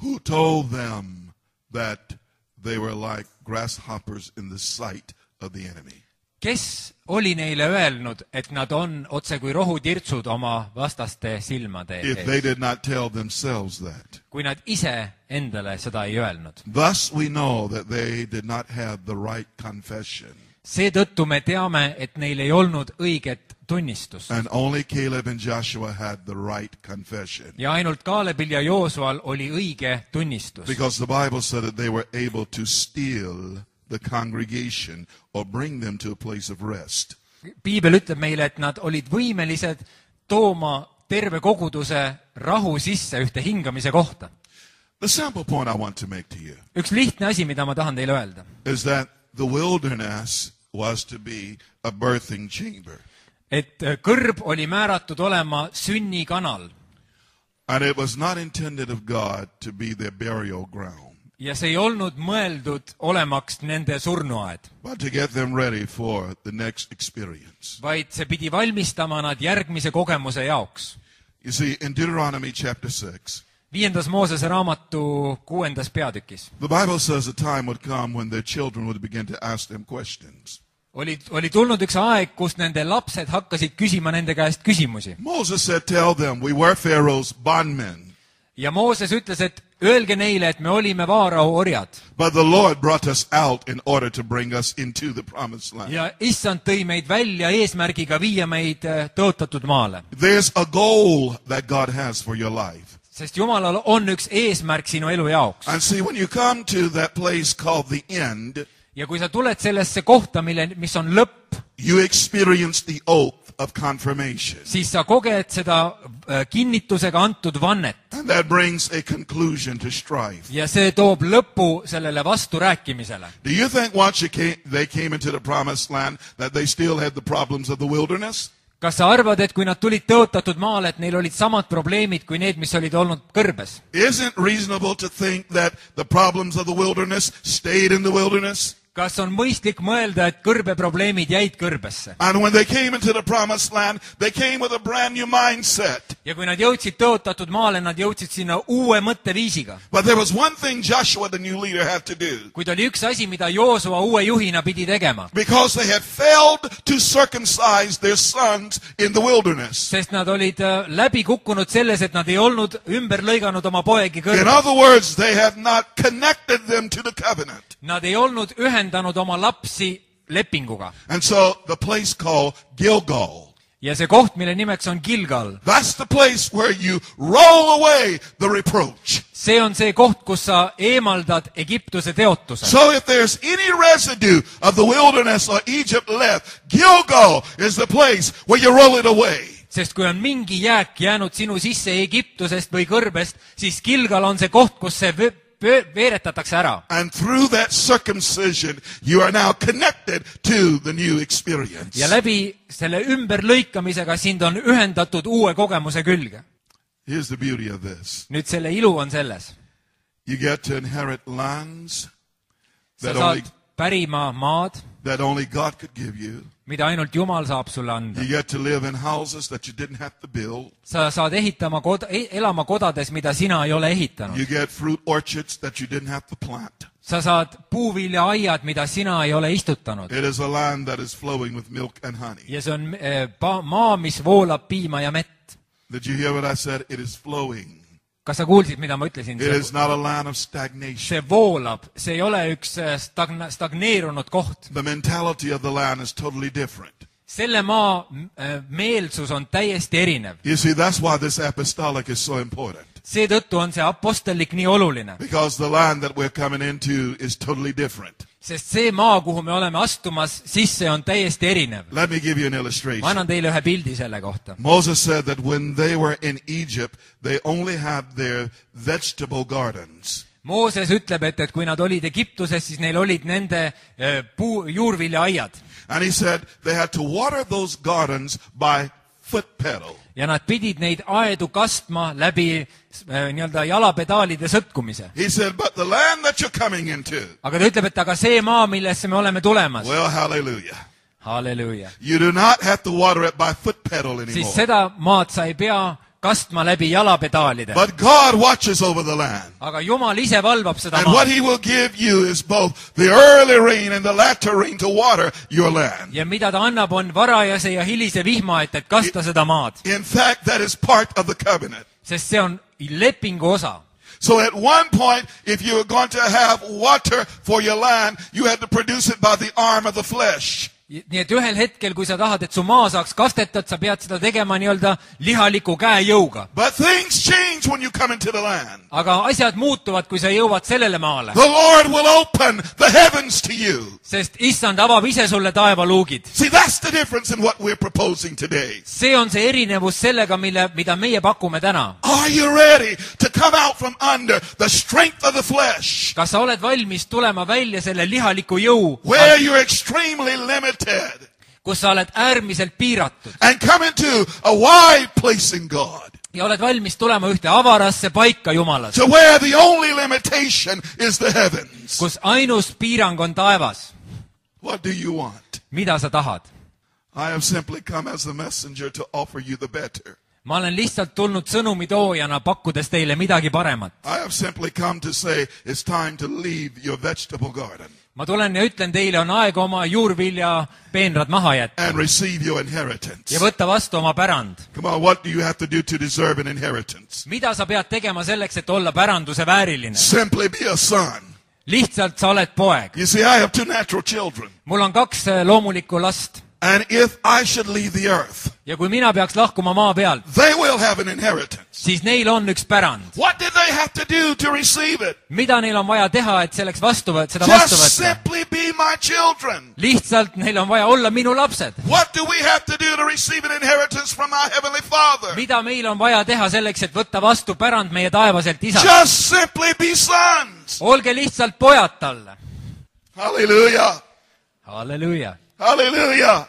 Speaker 1: Who told them that they were like grasshoppers in the sight of the enemy?
Speaker 2: kes oli neile öelnud, et nad on otse kui rohutirtsud oma vastaste silmade
Speaker 1: if they
Speaker 2: ees,
Speaker 1: did not tell themselves that?
Speaker 2: kui nad ise endale seda ei öelnud?
Speaker 1: Thus we know that they did not have the right confession.
Speaker 2: Seetõttu me teame, et neil ei olnud õiget tunnistust.
Speaker 1: And only Caleb and Joshua had the right confession.
Speaker 2: Ja ainult Kaalebil ja Joosual oli õige tunnistus.
Speaker 1: Because the Bible said that they were able to steal the congregation or bring them to a place of rest.
Speaker 2: Piibel ütleb meile, et nad olid võimelised tooma terve koguduse rahu sisse ühte hingamise kohta.
Speaker 1: The simple point I want to make to you
Speaker 2: Üks lihtne asi, mida ma tahan teile öelda.
Speaker 1: is that the wilderness was to be a birthing chamber.
Speaker 2: Et kõrb oli määratud olema sünnikanal.
Speaker 1: And it was not intended of God to be their burial ground,
Speaker 2: Ja see ei olnud mõeldud olemaks nende surnuaed,
Speaker 1: but to get them ready for the next experience.
Speaker 2: vaid see pidi valmistama nad järgmise kogemuse jaoks.
Speaker 1: You see, in Deuteronomy chapter 6,
Speaker 2: 5. Moosese raamatu 6. peatükis
Speaker 1: the Bible says a time would come when their children would begin to ask them questions.
Speaker 2: oli tulnud üks aeg, kus nende lapsed hakkasid küsima nende käest küsimusi.
Speaker 1: Moses said, tell them, we were Pharaoh's bondmen,
Speaker 2: Ja Mooses ütles, et öelge neile, et me olime Vaarao orjad.
Speaker 1: but the Lord brought us out in order to bring us into the promised land.
Speaker 2: Ja issand tõi meid välja eesmärgiga viia meid tõotatud maale.
Speaker 1: There's a goal that God has for your life.
Speaker 2: Sest Jumalal on üks eesmärk sinu elu jaoks.
Speaker 1: And see, when you come to that place called the end,
Speaker 2: Ja kui sa tuled sellesse kohta, mis on lõpp,
Speaker 1: you experience the oath of confirmation.
Speaker 2: siis sa koged seda kinnitusega antud vannet.
Speaker 1: And that brings a conclusion to strife.
Speaker 2: Ja see toob lõpu sellele vasturääkimisele.
Speaker 1: Do you think once they came into the promised land that they still had the problems of the wilderness?
Speaker 2: Kas sa arvad, et kui nad tulid tõotatud maale, et neil olid samad probleemid kui need, mis olid olnud kõrbes?
Speaker 1: Isn't reasonable to think that the problems of the wilderness stayed in the wilderness?
Speaker 2: Kas on mõistlik mõelda, et kõrbe probleemid jäid kõrbesse?
Speaker 1: And when they came into the promised land, they came with a brand new mindset.
Speaker 2: Ja kui nad jõudsid tõotatud maale, nad jõudsid sinna uue mõtteviisiga.
Speaker 1: But there was one thing Joshua, the new leader, had to do.
Speaker 2: Kuid oli üks asi, mida Joosua uue juhina pidi tegema.
Speaker 1: Because they had failed to circumcise their sons in the wilderness.
Speaker 2: Sest nad olid läbi kukkunud selles, et nad ei olnud ümber lõiganud oma poegi
Speaker 1: In
Speaker 2: kõrva.
Speaker 1: other words, they had not connected them to the covenant.
Speaker 2: Nad ei olnud ühendanud oma lapsi lepinguga.
Speaker 1: And so the place called Gilgal,
Speaker 2: Ja see koht, mille nimeks on Gilgal,
Speaker 1: that's the place where you roll away the reproach.
Speaker 2: see on see koht, kus sa eemaldad Egiptuse teotuse.
Speaker 1: So if there's any residue of the wilderness or Egypt left, Gilgal is the place where you roll it away.
Speaker 2: Sest kui on mingi jääk jäänud sinu sisse Egiptusest või kõrbest, siis Gilgal on see koht, kus see veeretatakse ära.
Speaker 1: And through that circumcision, you are now connected to the new experience.
Speaker 2: Ja läbi selle ümberlõikamisega sind on ühendatud uue kogemuse külge.
Speaker 1: Here's the beauty of this.
Speaker 2: Nüüd selle ilu on selles.
Speaker 1: You get to inherit lands
Speaker 2: Sa
Speaker 1: that only,
Speaker 2: saad pärima maad,
Speaker 1: that only God could give you.
Speaker 2: mida ainult Jumal saab sulle anda.
Speaker 1: You get to live in houses that you didn't have to build.
Speaker 2: Sa saad elama kodades, mida sina ei ole ehitanud.
Speaker 1: You get fruit orchards that you didn't have to plant.
Speaker 2: Sa saad puuviljaaiad, mida sina ei ole istutanud.
Speaker 1: It is a land that is flowing with milk and honey.
Speaker 2: Ja see on maa, mis voolab piima ja mett.
Speaker 1: Did you hear what I said? It is flowing.
Speaker 2: Kas sa kuulsid, mida ma ütlesin?
Speaker 1: It is not a land of stagnation.
Speaker 2: See voolab, see ei ole üks stagneerunud koht.
Speaker 1: The mentality of the land is totally different.
Speaker 2: Selle maa meelsus on täiesti erinev.
Speaker 1: You see, that's why this apostolic is so important.
Speaker 2: Seetõttu on see apostellik nii oluline.
Speaker 1: Because the land that we're coming into is totally different.
Speaker 2: Sest see maa, kuhu me oleme astumas sisse, on täiesti erinev.
Speaker 1: Let me give you an
Speaker 2: Ma
Speaker 1: illustration.
Speaker 2: annan teile ühe pildi selle kohta.
Speaker 1: Moses said that when they were in Egypt, they only had their vegetable gardens.
Speaker 2: Mooses ütleb, et kui nad olid Egiptuses, siis neil olid nende juurviljaaiad.
Speaker 1: And he said they had to water those gardens by foot pedal.
Speaker 2: Ja nad pidid neid aedu kastma läbi nii-öelda jalapedaalide sõtkumise.
Speaker 1: He said, but the land that you're coming into,
Speaker 2: Aga ta ütleb, et aga see maa, millesse me oleme tulemas.
Speaker 1: well, hallelujah.
Speaker 2: Halleluuja.
Speaker 1: You do not have to water it by foot pedal
Speaker 2: Siis
Speaker 1: anymore.
Speaker 2: seda maad sa ei pea kastma läbi jalapedaalide.
Speaker 1: But God watches over the land.
Speaker 2: Aga Jumal ise valvab seda
Speaker 1: And what
Speaker 2: maad.
Speaker 1: he will give you is both the early rain and the latter rain to water your land.
Speaker 2: Ja mida ta annab, on varajase ja hilise vihma, et kasta seda maad.
Speaker 1: In fact, that is part of the covenant.
Speaker 2: Sest see on lepingu osa.
Speaker 1: So at one point, if you were going to have water for your land, you had to produce it by the arm of the flesh.
Speaker 2: Nii et ühel hetkel, kui sa tahad, et su maa saaks kastetud, sa pead seda tegema nii-öelda lihaliku käejõuga.
Speaker 1: But things change when you come into the land.
Speaker 2: Aga asjad muutuvad, kui sa jõuad sellele maale.
Speaker 1: The Lord will open the heavens to you.
Speaker 2: Sest issand avab ise sulle taevaluugid.
Speaker 1: See, that's the difference in what we're proposing today.
Speaker 2: See on see erinevus sellega, mida meie pakume täna.
Speaker 1: Are you ready to come out from under the strength of the flesh?
Speaker 2: Kas sa oled valmis tulema välja selle lihaliku jõu,
Speaker 1: Where you're extremely limited.
Speaker 2: kus sa oled äärmiselt piiratud
Speaker 1: And come into a wide place in God.
Speaker 2: ja oled valmis tulema ühte avarasse paika Jumalas,
Speaker 1: To where the only limitation is the heavens.
Speaker 2: kus ainus piirang on taevas.
Speaker 1: What do you want?
Speaker 2: Mida sa tahad?
Speaker 1: I have simply come as a messenger to offer you the better.
Speaker 2: Ma olen lihtsalt tulnud sõnumitoojana, pakkudes teile midagi paremat.
Speaker 1: I have simply come to say it's time to leave your vegetable garden
Speaker 2: Ma tulen ja ütlen teile, on aeg oma juurvilja peenrad maha jätta
Speaker 1: and receive your inheritance.
Speaker 2: ja võtta vastu oma pärand.
Speaker 1: Come on, what do you have to do to deserve an inheritance?
Speaker 2: Mida sa pead tegema selleks, et olla päranduse vääriline?
Speaker 1: Simply be a son.
Speaker 2: Lihtsalt sa oled poeg.
Speaker 1: You see, I have 2 natural children.
Speaker 2: Mul on 2 loomulikku last.
Speaker 1: And if I should leave the earth,
Speaker 2: Ja kui mina peaks lahkuma maa pealt,
Speaker 1: they will have an inheritance.
Speaker 2: siis neil on üks pärand.
Speaker 1: What did they have to do to receive it?
Speaker 2: Mida neil on vaja teha, et selleks seda vastu
Speaker 1: Just
Speaker 2: võtta?
Speaker 1: simply be my children.
Speaker 2: Lihtsalt neil on vaja olla minu lapsed.
Speaker 1: What do we have to do to receive an inheritance from our Heavenly Father?
Speaker 2: Mida meil on vaja teha selleks, et võtta vastu pärand meie taevaselt isalt?
Speaker 1: Just simply be sons.
Speaker 2: Olge lihtsalt pojad talle.
Speaker 1: Hallelujah.
Speaker 2: Halleluuja.
Speaker 1: Hallelujah.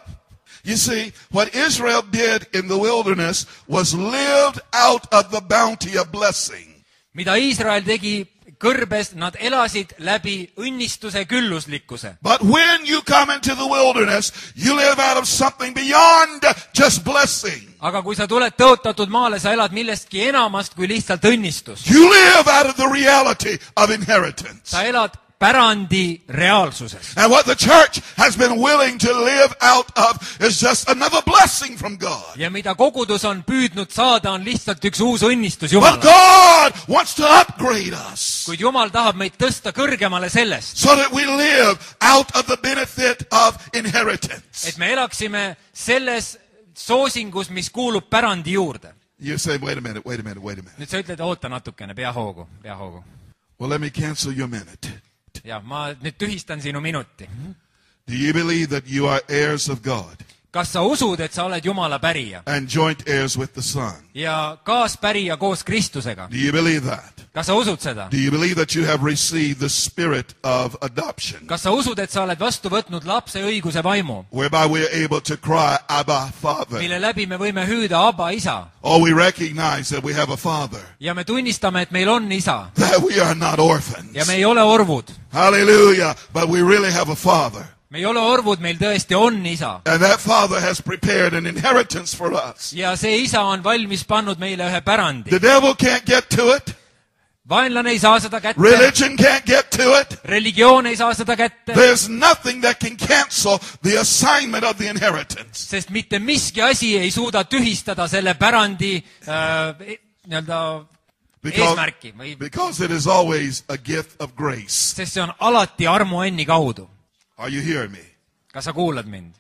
Speaker 1: You see, what Israel did in the wilderness was lived out of the bounty of blessing.
Speaker 2: Mida Iisrael tegi kõrbes, nad elasid läbi õnnistuse külluslikkuse.
Speaker 1: But when you come into the wilderness, you live out of something beyond just blessing.
Speaker 2: Aga kui sa tuled tõotatud maale, sa elad millestki enamast kui lihtsalt õnnistus.
Speaker 1: You live out of the reality of inheritance.
Speaker 2: Sa elad pärandi reaalsuses.
Speaker 1: And what the church has been willing to live out of is just another blessing from God.
Speaker 2: Ja mida kogudus on püüdnud saada, on lihtsalt üks uus õnnistus
Speaker 1: But
Speaker 2: Jumalale.
Speaker 1: God wants to upgrade us
Speaker 2: Kuid Jumal tahab meid tõsta kõrgemale sellest,
Speaker 1: so that we live out of the benefit of inheritance.
Speaker 2: et me elaksime selles soosingus, mis kuulub pärandi juurde.
Speaker 1: You say, wait a minute.
Speaker 2: Nüüd sa ütled, oota natukene, pea hoogu.
Speaker 1: Well, let me cancel your minute.
Speaker 2: Ja ma nüüd tühistan sinu minuti.
Speaker 1: Do you believe that you are heirs of God
Speaker 2: Kas sa usud, et sa oled Jumala pärija
Speaker 1: and joint heirs with the Son?
Speaker 2: ja kaaspärija koos Kristusega?
Speaker 1: Do you believe that?
Speaker 2: Kas sa usud seda?
Speaker 1: Do you believe that you have received the spirit of adoption,
Speaker 2: Kas sa usud, et sa oled vastu võtnud lapse õiguse vaimu,
Speaker 1: whereby we are able to cry, Abba, Father?
Speaker 2: mille läbi me võime hüüda Abba, isa?
Speaker 1: Or we recognize that we have a Father,
Speaker 2: Ja me tunnistame, et meil on isa
Speaker 1: that we are not orphans.
Speaker 2: ja me ei ole orvud.
Speaker 1: Hallelujah. But we really have a Father.
Speaker 2: Me ei ole orvud, meil tõesti on isa.
Speaker 1: And that Father has prepared an inheritance for us.
Speaker 2: Ja see isa on valmis pannud meile ühe pärandi.
Speaker 1: The devil can't get to it.
Speaker 2: Vaenlane ei saa seda kätte.
Speaker 1: Religion can't get to it.
Speaker 2: Religioon ei saa seda kätte.
Speaker 1: There's nothing that can cancel the assignment of the inheritance.
Speaker 2: Sest mitte miski asi ei suuda tühistada selle pärandi nii-öelda eesmärki.
Speaker 1: Because it is always a gift of grace.
Speaker 2: Sest see on alati armuanni kaudu.
Speaker 1: Are you hearing me?
Speaker 2: Kas sa kuulad mind?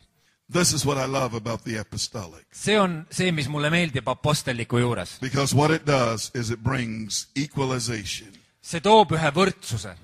Speaker 1: This is what I love about the apostolic.
Speaker 2: See on see, mis mulle meeldib apostelliku juures.
Speaker 1: Because what it does is it brings equalization.
Speaker 2: See toob ühe võrdsuse.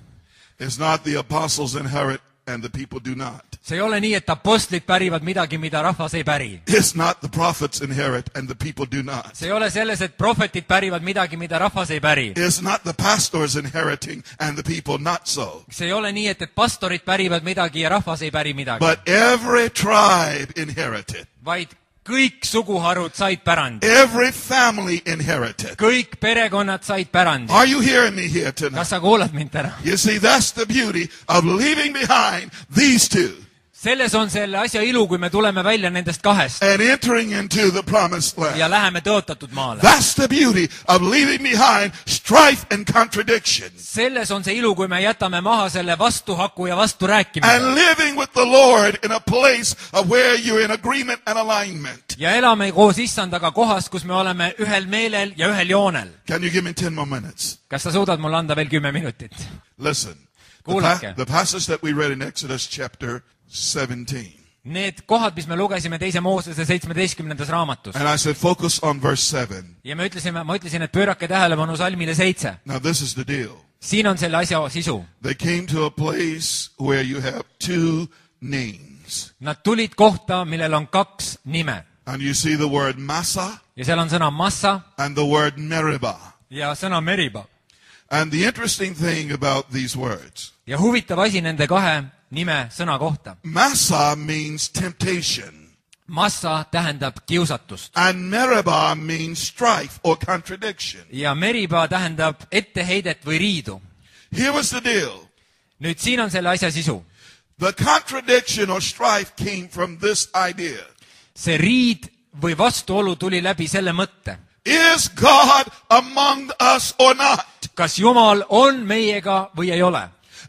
Speaker 1: It's not the apostles inherit and the people do not.
Speaker 2: See ei ole nii, et apostlid pärivad midagi, mida rahvas ei päri.
Speaker 1: It's not the prophets inherit and the people do not.
Speaker 2: See ei ole selles, et prohvetid pärivad midagi, mida rahvas ei päri.
Speaker 1: It's not the pastors inheriting and the people not so.
Speaker 2: See ei ole nii, et pastorid pärivad midagi ja rahvas ei päri midagi.
Speaker 1: But every tribe inherited.
Speaker 2: Vaid kõik suguharud said pärandi.
Speaker 1: Every family inherited.
Speaker 2: Kõik perekonnad said pärandi.
Speaker 1: Are you hearing me here tonight?
Speaker 2: Kas sa kuulad mind täna?
Speaker 1: You see, that's the beauty of leaving behind these two.
Speaker 2: selles on selle asja ilu, kui me tuleme välja nendest kahest
Speaker 1: and entering into the promised land.
Speaker 2: ja läheme tõotatud maale.
Speaker 1: That's the beauty of leaving behind strife and contradiction
Speaker 2: selles on see ilu, kui me jätame maha selle vastuhaku ja vasturääkimise
Speaker 1: and living with the Lord in a place of where you're in agreement and alignment.
Speaker 2: ja elame koos issandaga kohas, kus me oleme ühel meelel ja ühel joonel.
Speaker 1: Can you give me 10 more minutes?
Speaker 2: Kas sa suudad mulle anda veel 10 minutit?
Speaker 1: Listen.
Speaker 2: Kuulake.
Speaker 1: The passage that we read in Exodus chapter 17.
Speaker 2: Need kohad, mis me lugesime teise Moosese 17. raamatus.
Speaker 1: And I said, focus on verse 7.
Speaker 2: Ja ma ütlesin, et pöörake tähelepanu salmile 7.
Speaker 1: Now this is the deal.
Speaker 2: Siin on selle asja sisu.
Speaker 1: They came to a place where you have 2 names.
Speaker 2: Nad tulid kohta, millel on 2 nime.
Speaker 1: And you see the word Massa
Speaker 2: Ja seal on sõna Massa
Speaker 1: and the word Meribah.
Speaker 2: ja sõna Meriba.
Speaker 1: And the interesting thing about these words,
Speaker 2: Ja huvitav asi nende 2 nime sõna kohta.
Speaker 1: Massa means temptation
Speaker 2: Massa tähendab kiusatust.
Speaker 1: and Meribah means strife or contradiction.
Speaker 2: Ja Meriba tähendab etteheidet või riidu.
Speaker 1: Here was the deal.
Speaker 2: Nüüd siin on selle asja sisu.
Speaker 1: The contradiction or strife came from this idea.
Speaker 2: See riid või vastuolu tuli läbi selle mõtte.
Speaker 1: Is God among us or not?
Speaker 2: Kas Jumal on meiega või ei ole?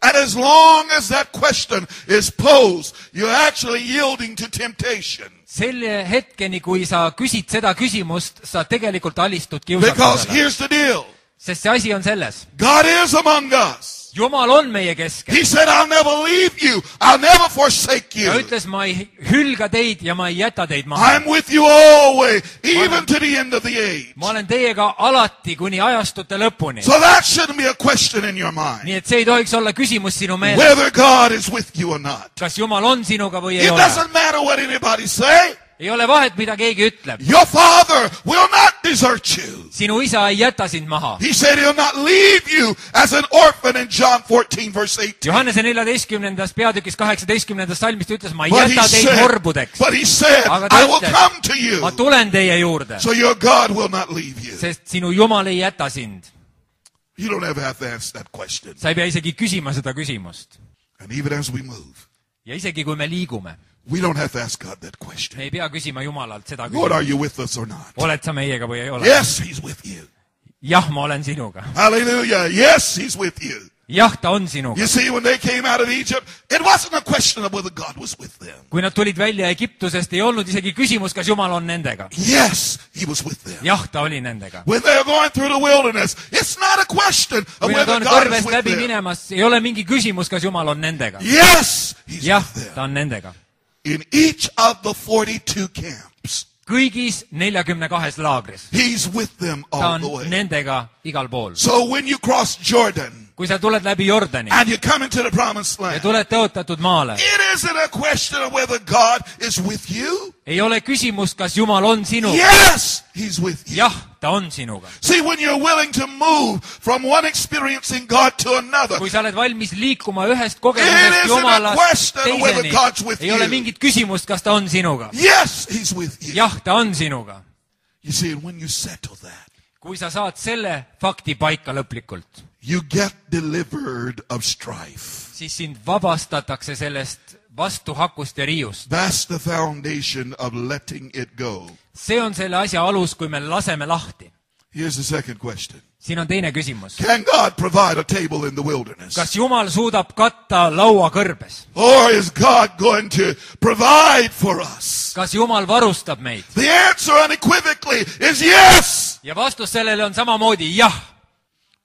Speaker 1: And as long as that question is posed, you're actually yielding to temptation.
Speaker 2: Selle hetkeni, kui sa küsid seda küsimust, sa tegelikult alistud
Speaker 1: Because
Speaker 2: kiusatusele.
Speaker 1: here's the deal.
Speaker 2: Sest see asi on selles.
Speaker 1: God is among us.
Speaker 2: Jumal on meie keskel.
Speaker 1: He said, I'll never leave you. I'll never forsake
Speaker 2: Ta
Speaker 1: you.
Speaker 2: ütles, ma ei hülga teid ja ma ei jäta teid maha.
Speaker 1: I'm with you always, even to the end of the age.
Speaker 2: Ma olen teiega alati kuni ajastute lõpuni.
Speaker 1: So that shouldn't be a question in your mind,
Speaker 2: Nii et see ei tohiks olla küsimus sinu meeles.
Speaker 1: whether God is with you or not.
Speaker 2: Kas Jumal on sinuga või ei
Speaker 1: It
Speaker 2: ole?
Speaker 1: doesn't matter what anybody say.
Speaker 2: Ei ole vahet, mida keegi ütleb.
Speaker 1: Your father will not desert you.
Speaker 2: Sinu isa ei jäta sind maha.
Speaker 1: He said he'll not leave you as an orphan in John 14 verse 18.
Speaker 2: Johannese 14. peatükis 18. salmist ütles, ma ei
Speaker 1: But he
Speaker 2: jäta teid horbudeks.
Speaker 1: said,
Speaker 2: Aga ta
Speaker 1: I will
Speaker 2: ütles,
Speaker 1: come to you.
Speaker 2: ma tulen teie juurde,
Speaker 1: So your God will not leave you.
Speaker 2: sest sinu Jumal ei jäta sind.
Speaker 1: You don't ever have to ask that question.
Speaker 2: Sa ei pea isegi küsima seda küsimust.
Speaker 1: And even as we move,
Speaker 2: Ja isegi kui me liigume,
Speaker 1: we don't have to ask God that
Speaker 2: me
Speaker 1: question.
Speaker 2: ei pea küsima Jumalalt seda
Speaker 1: Lord, are
Speaker 2: küsimust.
Speaker 1: you with us or not?
Speaker 2: Oled sa meiega või ei ole?
Speaker 1: Yes, he's with you.
Speaker 2: Jah, ma olen sinuga.
Speaker 1: Hallelujah. Yes, he's with you.
Speaker 2: Jah, ta on sinuga.
Speaker 1: You see, when they came out of Egypt, it wasn't a question of whether God was with them.
Speaker 2: Kui nad tulid välja Egiptusest, ei olnud isegi küsimus, kas Jumal on nendega.
Speaker 1: Yes, he was with them.
Speaker 2: Jah, ta oli nendega.
Speaker 1: When they were going through the wilderness, it's not a question of
Speaker 2: Kui nad
Speaker 1: whether
Speaker 2: on
Speaker 1: God is
Speaker 2: kõrvest
Speaker 1: with
Speaker 2: läbi
Speaker 1: them.
Speaker 2: minemas, ei ole mingi küsimus, kas Jumal on nendega.
Speaker 1: Yes, he's
Speaker 2: Jah,
Speaker 1: with them.
Speaker 2: ta on nendega.
Speaker 1: In each of the 42 camps,
Speaker 2: Kõigis 42 laagris.
Speaker 1: he's with them
Speaker 2: Ta
Speaker 1: all
Speaker 2: on
Speaker 1: the way.
Speaker 2: nendega igal pool.
Speaker 1: So when you cross Jordan
Speaker 2: Kui sa tuled läbi Jordani
Speaker 1: and you come into the promised
Speaker 2: ja
Speaker 1: land,
Speaker 2: tuled tõotatud maale,
Speaker 1: it isn't a question of whether God is with you.
Speaker 2: ei ole küsimust, kas Jumal on sinuga.
Speaker 1: Yes, he's with you.
Speaker 2: Jah, ta on sinuga.
Speaker 1: See, when you're willing to move from one experiencing God to another,
Speaker 2: Kui sa oled valmis liikuma ühest
Speaker 1: It
Speaker 2: kogemusest
Speaker 1: isn't a
Speaker 2: Jumalast
Speaker 1: question whether
Speaker 2: teiseni,
Speaker 1: God's with
Speaker 2: ei ole
Speaker 1: you.
Speaker 2: mingit küsimust, kas ta on sinuga.
Speaker 1: yes, he's with you.
Speaker 2: Jah, ta on sinuga.
Speaker 1: You see, and when you settle that,
Speaker 2: Kui sa saad selle fakti paika lõplikult,
Speaker 1: you get delivered of strife.
Speaker 2: siis sind vabastatakse sellest vastuhakust ja riiust.
Speaker 1: That's the foundation of letting it go.
Speaker 2: See on selle asja alus, kui me laseme lahti.
Speaker 1: Here's the second question.
Speaker 2: Siin on teine küsimus.
Speaker 1: Can God provide a table in the wilderness?
Speaker 2: Kas Jumal suudab katta laua kõrbes?
Speaker 1: Or is God going to provide for us?
Speaker 2: Kas Jumal varustab meid?
Speaker 1: The answer unequivocally is yes.
Speaker 2: Ja vastus sellele on samamoodi jah.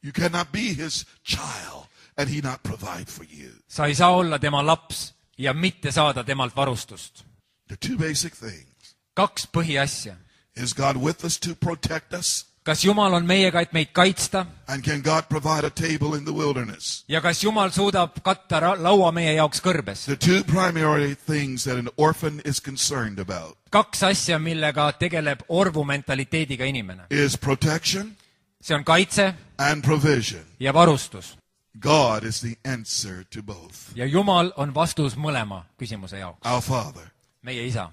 Speaker 1: You cannot be his child and he not provide for you.
Speaker 2: Sa ei saa olla tema laps ja mitte saada temalt varustust.
Speaker 1: The two basic things.
Speaker 2: 2 põhiasja.
Speaker 1: Is God with us to protect us?
Speaker 2: Kas Jumal on meiega, et meid kaitsta?
Speaker 1: And can God provide a table in the wilderness?
Speaker 2: Ja kas Jumal suudab katta laua meie jaoks kõrbes?
Speaker 1: The two primary things that an orphan is concerned about
Speaker 2: 2 asja, millega tegeleb orvu mentaliteediga inimene.
Speaker 1: is protection
Speaker 2: See on kaitse
Speaker 1: and provision.
Speaker 2: ja varustus.
Speaker 1: God is the answer to both.
Speaker 2: Ja Jumal on vastus mõlema küsimuse jaoks.
Speaker 1: Our Father.
Speaker 2: Meie isa.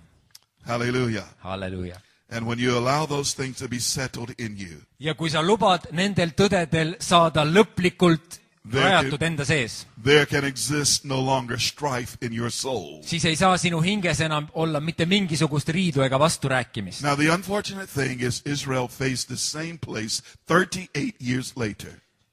Speaker 1: Hallelujah.
Speaker 2: Halleluuja.
Speaker 1: And when you allow those things to be settled in you,
Speaker 2: Ja kui sa lubad nendel tõdedel saada lõplikult rajatud enda sees,
Speaker 1: there can exist no longer strife in your soul.
Speaker 2: siis ei saa sinu hinges enam olla mitte mingisugust riidu ega vasturääkimist.
Speaker 1: Now, the unfortunate thing is Israel faced the same place 38 years later.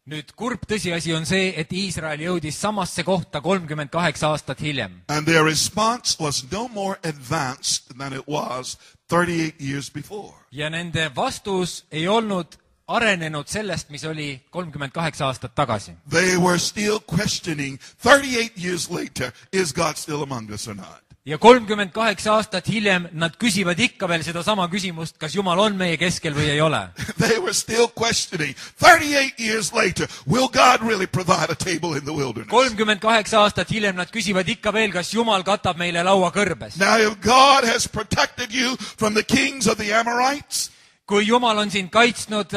Speaker 2: Nüüd kurb tõsiasi on see, et Iisrael jõudis samasse kohta 38 aastat hiljem.
Speaker 1: And their response was no more advanced than it was 38 years before.
Speaker 2: Ja nende vastus ei olnud arenenud sellest, mis oli 38 aastat tagasi.
Speaker 1: They were still questioning 38 years later, is God still among us or not?
Speaker 2: Ja 38 aastat hiljem nad küsivad ikka veel seda sama küsimust, kas Jumal on meie keskel või ei ole.
Speaker 1: They were still questioning 38 years later, will God really provide a table in the wilderness?
Speaker 2: 38 aastat hiljem nad küsivad ikka veel, kas Jumal katab meile laua kõrbes.
Speaker 1: Now, if God has protected you from the kings of the Amorites,
Speaker 2: kui Jumal on sind kaitsnud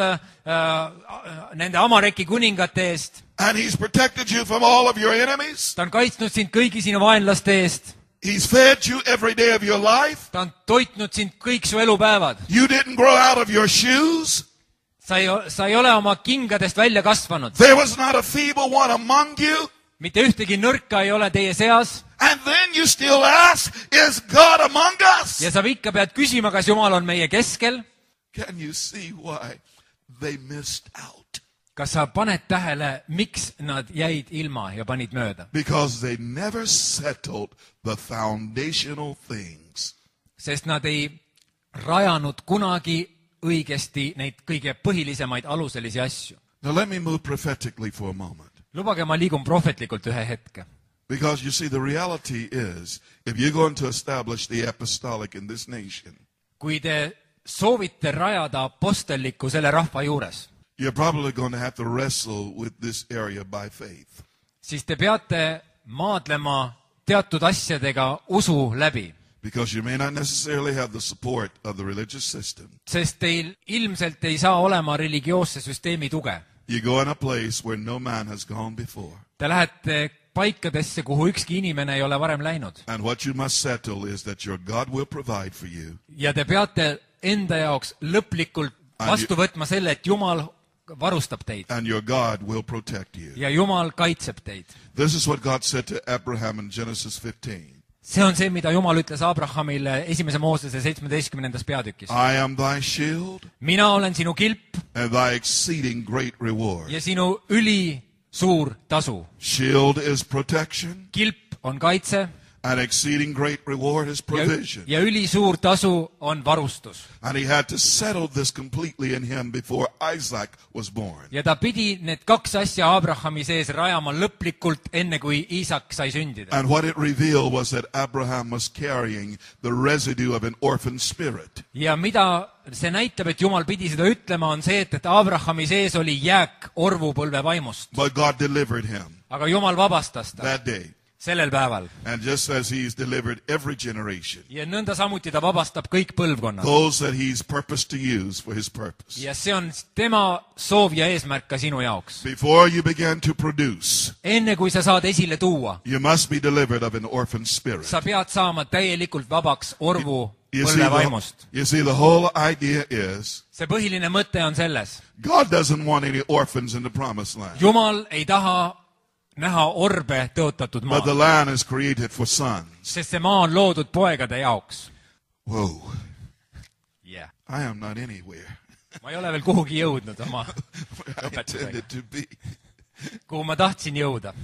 Speaker 2: nende Amareki kuningate eest,
Speaker 1: and he's protected you from all of your enemies,
Speaker 2: ta on kaitsnud sind kõigi sinu vaenlaste eest,
Speaker 1: he's fed you every day of your life,
Speaker 2: ta on toitnud sind kõik su elupäevad,
Speaker 1: you didn't grow out of your shoes,
Speaker 2: sa ei ole oma kingadest välja kasvanud,
Speaker 1: there was not a feeble one among you,
Speaker 2: mitte ühtegi nõrka ei ole teie seas,
Speaker 1: and then you still ask, is God among us?
Speaker 2: ja sa ikka pead küsima, kas Jumal on meie keskel.
Speaker 1: Can you see why they missed out?
Speaker 2: Kas sa paned tähele, miks nad jäid ilma ja panid mööda?
Speaker 1: Because they never settled the foundational things.
Speaker 2: Sest nad ei rajanud kunagi õigesti neid kõige põhilisemaid aluselisi asju.
Speaker 1: Now let me move prophetically for a moment.
Speaker 2: Lubage, ma liigun prohvetlikult ühe hetke.
Speaker 1: Because you see, the reality is, if you're going to establish the apostolic in this nation,
Speaker 2: kui te soovite rajada apostellikku selle rahva juures,
Speaker 1: you're probably going to have to wrestle with this area by faith.
Speaker 2: siis te peate maadlema teatud asjadega usu läbi.
Speaker 1: Because you may not necessarily have the support of the religious system.
Speaker 2: Sest teil ilmselt ei saa olema religioosse süsteemi tuge.
Speaker 1: You go in a place where no man has gone before.
Speaker 2: Te lähete paikadesse, kuhu ükski inimene ei ole varem läinud.
Speaker 1: And what you must settle is that your God will provide for you.
Speaker 2: Ja te peate enda jaoks lõplikult vastu võtma selle, et Jumal varustab teid.
Speaker 1: And your God will protect you.
Speaker 2: Ja Jumal kaitseb teid.
Speaker 1: This is what God said to Abraham in Genesis 15.
Speaker 2: See on see, mida Jumal ütles Abrahamile 1. Moosese 17. peatükis.
Speaker 1: I am thy shield
Speaker 2: Mina olen sinu kilp
Speaker 1: and thy exceeding great reward.
Speaker 2: ja sinu ülisuur tasu.
Speaker 1: Shield is protection
Speaker 2: Kilp on kaitse
Speaker 1: and exceeding great reward is provision.
Speaker 2: ja ülisuur tasu on varustus.
Speaker 1: And he had to settle this completely in him before Isaac was born.
Speaker 2: Ja ta pidi need kaks asja Abrahami sees rajama lõplikult enne, kui Iisak sai sündida.
Speaker 1: And what it revealed was that Abraham was carrying the residue of an orphan spirit.
Speaker 2: Ja mida see näitab, et Jumal pidi seda ütlema, on see, et Abrahami sees oli jääk orvupõlve vaimust.
Speaker 1: But God delivered him
Speaker 2: Aga Jumal vabastas ta
Speaker 1: that day.
Speaker 2: sellel päeval.
Speaker 1: And just as he's delivered every generation,
Speaker 2: Ja nõnda samuti ta vabastab kõik põlvkonnad.
Speaker 1: those that he's purposed to use for his purpose.
Speaker 2: Ja see on tema soov ja eesmärk ka sinu jaoks.
Speaker 1: Before you begin to produce,
Speaker 2: Enne kui sa saad esile tuua,
Speaker 1: you must be delivered of an orphan spirit.
Speaker 2: sa pead saama täielikult vabaks orvu
Speaker 1: You
Speaker 2: põlve vaimust.
Speaker 1: see, the whole idea is
Speaker 2: See põhiline mõte on selles.
Speaker 1: God doesn't want any orphans in the promised land.
Speaker 2: Jumal ei taha näha orbe tõotatud
Speaker 1: But the
Speaker 2: maa,
Speaker 1: land is created for sons.
Speaker 2: sest see maa on loodud poegade jaoks.
Speaker 1: Whoa,
Speaker 2: Yeah.
Speaker 1: I am not anywhere
Speaker 2: Ma ei ole veel kuhugi jõudnud oma
Speaker 1: where I
Speaker 2: õpetusega,
Speaker 1: intended to be.
Speaker 2: kuhu ma tahtsin jõuda.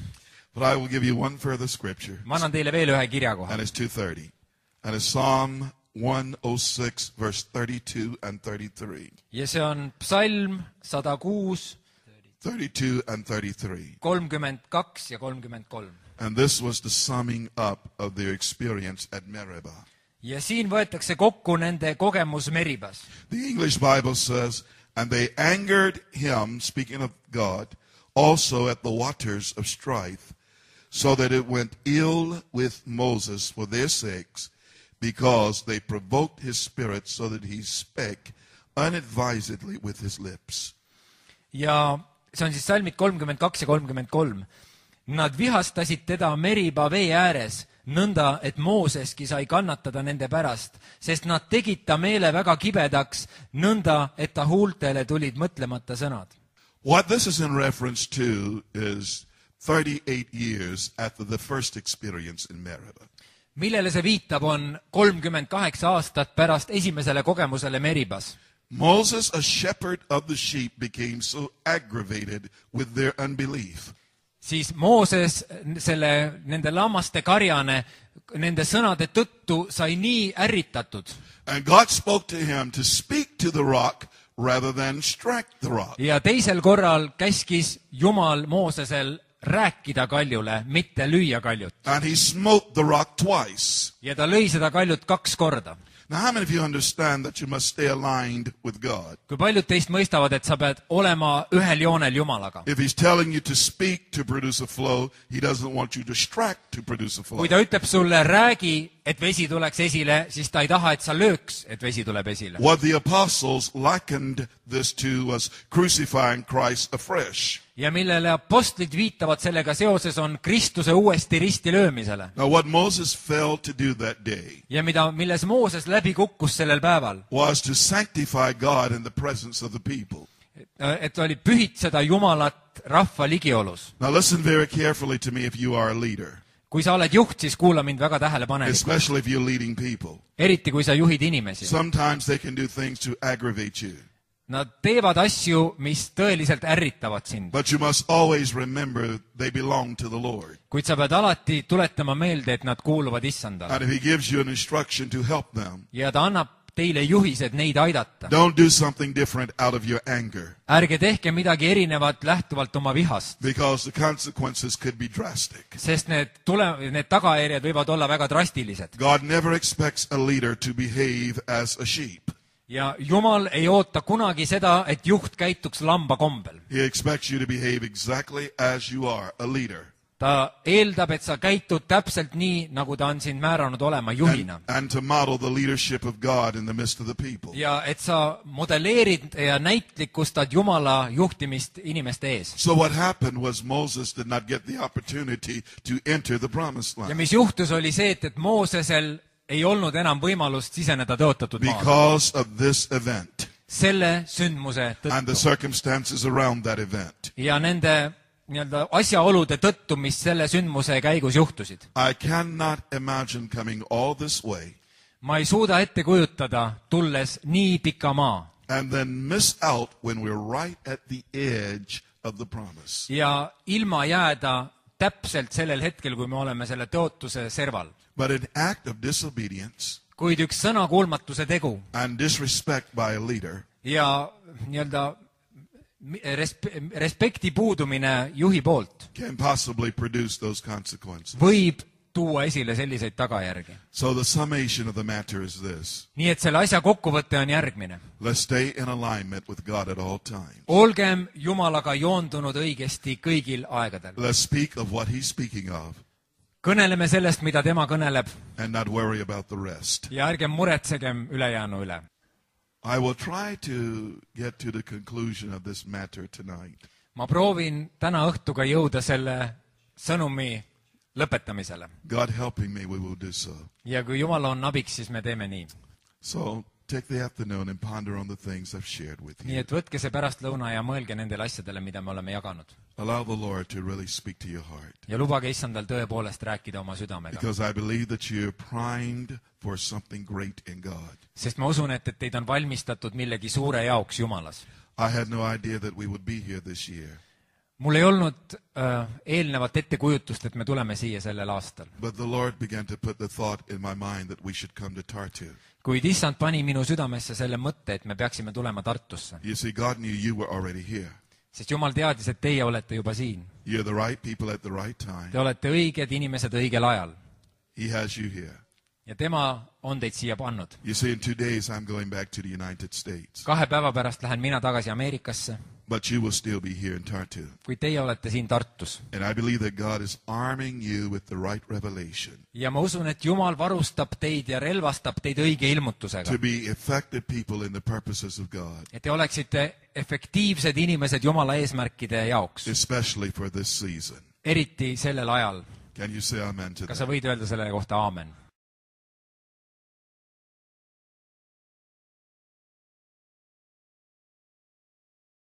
Speaker 1: But I will give you one further scripture,
Speaker 2: Ma annan teile veel ühe kirjakoha.
Speaker 1: and it's 2:30. And it's Psalm 106, verse 32 and 33.
Speaker 2: Ja see on psalm 106,
Speaker 1: 32 and 33.
Speaker 2: 32 ja 33.
Speaker 1: And this was the summing up of their experience at Meribah.
Speaker 2: Ja siin võetakse kokku nende kogemus Meribas.
Speaker 1: The English Bible says, and they angered him, speaking of God, also at the waters of strife, so that it went ill with Moses for their sakes, because they provoked his spirit so that he spake unadvisedly with his lips.
Speaker 2: Ja see on siis salmid 32 ja 33. Nad vihastasid teda Meriba vee ääres, nõnda, et Mooseski sai kannatada nende pärast, sest nad tegid ta meele väga kibedaks, nõnda, et ta huultele tulid mõtlemata sõnad.
Speaker 1: What this is in reference to is 38 years after the first experience in Meribah.
Speaker 2: millele see viitab, on 38 aastat pärast esimesele kogemusele Meribas.
Speaker 1: Moses, a shepherd of the sheep, became so aggravated with their unbelief
Speaker 2: Siis Mooses, nende lammaste karjane, nende sõnade tõttu sai nii ärritatud.
Speaker 1: and God spoke to him to speak to the rock rather than strike the rock.
Speaker 2: Ja teisel korral käskis Jumal Moosesel rääkida kaljule, mitte lüüa kaljut.
Speaker 1: And he smote the rock twice.
Speaker 2: Ja ta lõi seda kaljut 2 korda.
Speaker 1: Now, how many of you understand that you must stay aligned with God?
Speaker 2: Kui paljud teist mõistavad, et sa pead olema ühel joonel Jumalaga.
Speaker 1: If he's telling you to speak to produce a flow, he doesn't want you to distract to produce a flow.
Speaker 2: Kui ta ütleb sulle, räägi, et vesi tuleks esile, siis ta ei taha, et sa lööks, et vesi tuleb esile.
Speaker 1: What the apostles likened this to was crucifying Christ afresh.
Speaker 2: Ja millele apostlid viitavad sellega seoses, on Kristuse uuesti risti löömisele.
Speaker 1: Now, what Moses failed to do that day
Speaker 2: Ja milles Mooses läbi kukkus sellel päeval,
Speaker 1: was to sanctify God in the presence of the people.
Speaker 2: et oli pühitseda Jumalat rahva ligiolus.
Speaker 1: Now, listen very carefully to me if you are a leader,
Speaker 2: Kui sa oled juht, siis kuula mind väga tähelepanelikult.
Speaker 1: especially if you're leading people.
Speaker 2: Eriti kui sa juhid inimesi.
Speaker 1: Sometimes they can do things to aggravate you.
Speaker 2: Nad teevad asju, mis tõeliselt ärritavad sind.
Speaker 1: But you must always remember they belong to the Lord.
Speaker 2: Kuid sa pead alati tuletama meelde, et nad kuuluvad Issandale.
Speaker 1: And if he gives you an instruction to help them,
Speaker 2: Ja ta annab teile juhised neid aidata.
Speaker 1: don't do something different out of your anger,
Speaker 2: Ärge tehke midagi erinevat lähtuvalt oma vihast,
Speaker 1: because the consequences could be drastic.
Speaker 2: sest need tagajärjed võivad olla väga drastilised.
Speaker 1: God never expects a leader to behave as a sheep.
Speaker 2: Ja Jumal ei oota kunagi seda, et juht käituks lamba kombel.
Speaker 1: He expects you to behave exactly as you are, a leader.
Speaker 2: Ta eeldab, et sa käitud täpselt nii, nagu ta on sind määranud olema juhina.
Speaker 1: And to model the leadership of God in the midst of the people.
Speaker 2: Ja et sa modelleerid ja näitlikustad Jumala juhtimist inimeste ees.
Speaker 1: So what happened was Moses did not get the opportunity to enter the promised
Speaker 2: Ja
Speaker 1: land
Speaker 2: mis juhtus, oli see, et Moosesel ei olnud enam võimalust siseneda tõotatud maale.
Speaker 1: because of this event
Speaker 2: Selle sündmuse
Speaker 1: and the
Speaker 2: tõttu
Speaker 1: circumstances around that event.
Speaker 2: ja nende asjaolude tõttu, mis selle sündmuse käigus juhtusid.
Speaker 1: I cannot imagine coming all this way
Speaker 2: Ma ei suuda ette kujutada, tulles nii pika maa
Speaker 1: and then miss out when we're right at the edge of the promise.
Speaker 2: ja ilma jääda täpselt sellel hetkel, kui me oleme selle tõotuse serval.
Speaker 1: But an act of disobedience
Speaker 2: Kuid üks sõnakuulmatuse tegu
Speaker 1: and disrespect by a leader
Speaker 2: ja respekti puudumine juhi poolt
Speaker 1: can possibly produce those consequences.
Speaker 2: võib tuua esile selliseid tagajärgi.
Speaker 1: So the summation of the matter is this.
Speaker 2: Nii et selle asja kokkuvõte on järgmine.
Speaker 1: Let's stay in alignment with God at all times.
Speaker 2: Olgem Jumalaga joondunud õigesti kõigil aegadel.
Speaker 1: Let's speak of what he's speaking of
Speaker 2: Kõneleme sellest, mida tema kõneleb
Speaker 1: and not worry about the rest.
Speaker 2: ja ärgem muretsegem ülejäänu üle.
Speaker 1: I will try to get to the conclusion of this matter tonight.
Speaker 2: Ma proovin täna õhtuga jõuda selle sõnumi lõpetamisele.
Speaker 1: God helping me, we will do so.
Speaker 2: Ja kui Jumal on abiks, siis me teeme nii.
Speaker 1: So take the afternoon and ponder on the things I've shared with
Speaker 2: Nii
Speaker 1: you.
Speaker 2: et võtke see pärastlõuna ja mõelge nendele asjadele, mida me oleme jaganud.
Speaker 1: Allow the Lord to really speak to your heart,
Speaker 2: Ja lubage Issandal tõepoolest rääkida oma südamega.
Speaker 1: because I believe that you're primed for something great in God.
Speaker 2: Sest ma usun, et teid on valmistatud millegi suure jaoks Jumalas.
Speaker 1: I had no idea that we would be here this year,
Speaker 2: Mul ei olnud eelnevat ettekujutust, et me tuleme siia sellel aastal.
Speaker 1: but the Lord began to put the thought in my mind that we should come to Tartu.
Speaker 2: Kuid Issand pani minu südamesse selle mõtte, et me peaksime tulema Tartusse.
Speaker 1: You see, God knew you were already here.
Speaker 2: Sest Jumal teadis, et teie olete juba siin.
Speaker 1: You're the right people at the right time.
Speaker 2: Te olete õiged inimesed õigel ajal.
Speaker 1: He has you here.
Speaker 2: Ja tema on teid siia pannud.
Speaker 1: You see, in 2 days I'm going back to the United States,
Speaker 2: 2 päeva pärast lähen mina tagasi Ameerikasse,
Speaker 1: but you will still be here in Tartu.
Speaker 2: kuid teie olete siin Tartus.
Speaker 1: And I believe that God is arming you with the right revelation
Speaker 2: Ja ma usun, et Jumal varustab teid ja relvastab teid õige ilmutusega.
Speaker 1: to be effective people in the purposes of God,
Speaker 2: Et te oleksite efektiivsed inimesed Jumala eesmärkide jaoks.
Speaker 1: especially for this season.
Speaker 2: Eriti sellel ajal.
Speaker 1: Can you say amen to
Speaker 2: Kas sa
Speaker 1: that?
Speaker 2: võid öelda selle kohta aamen?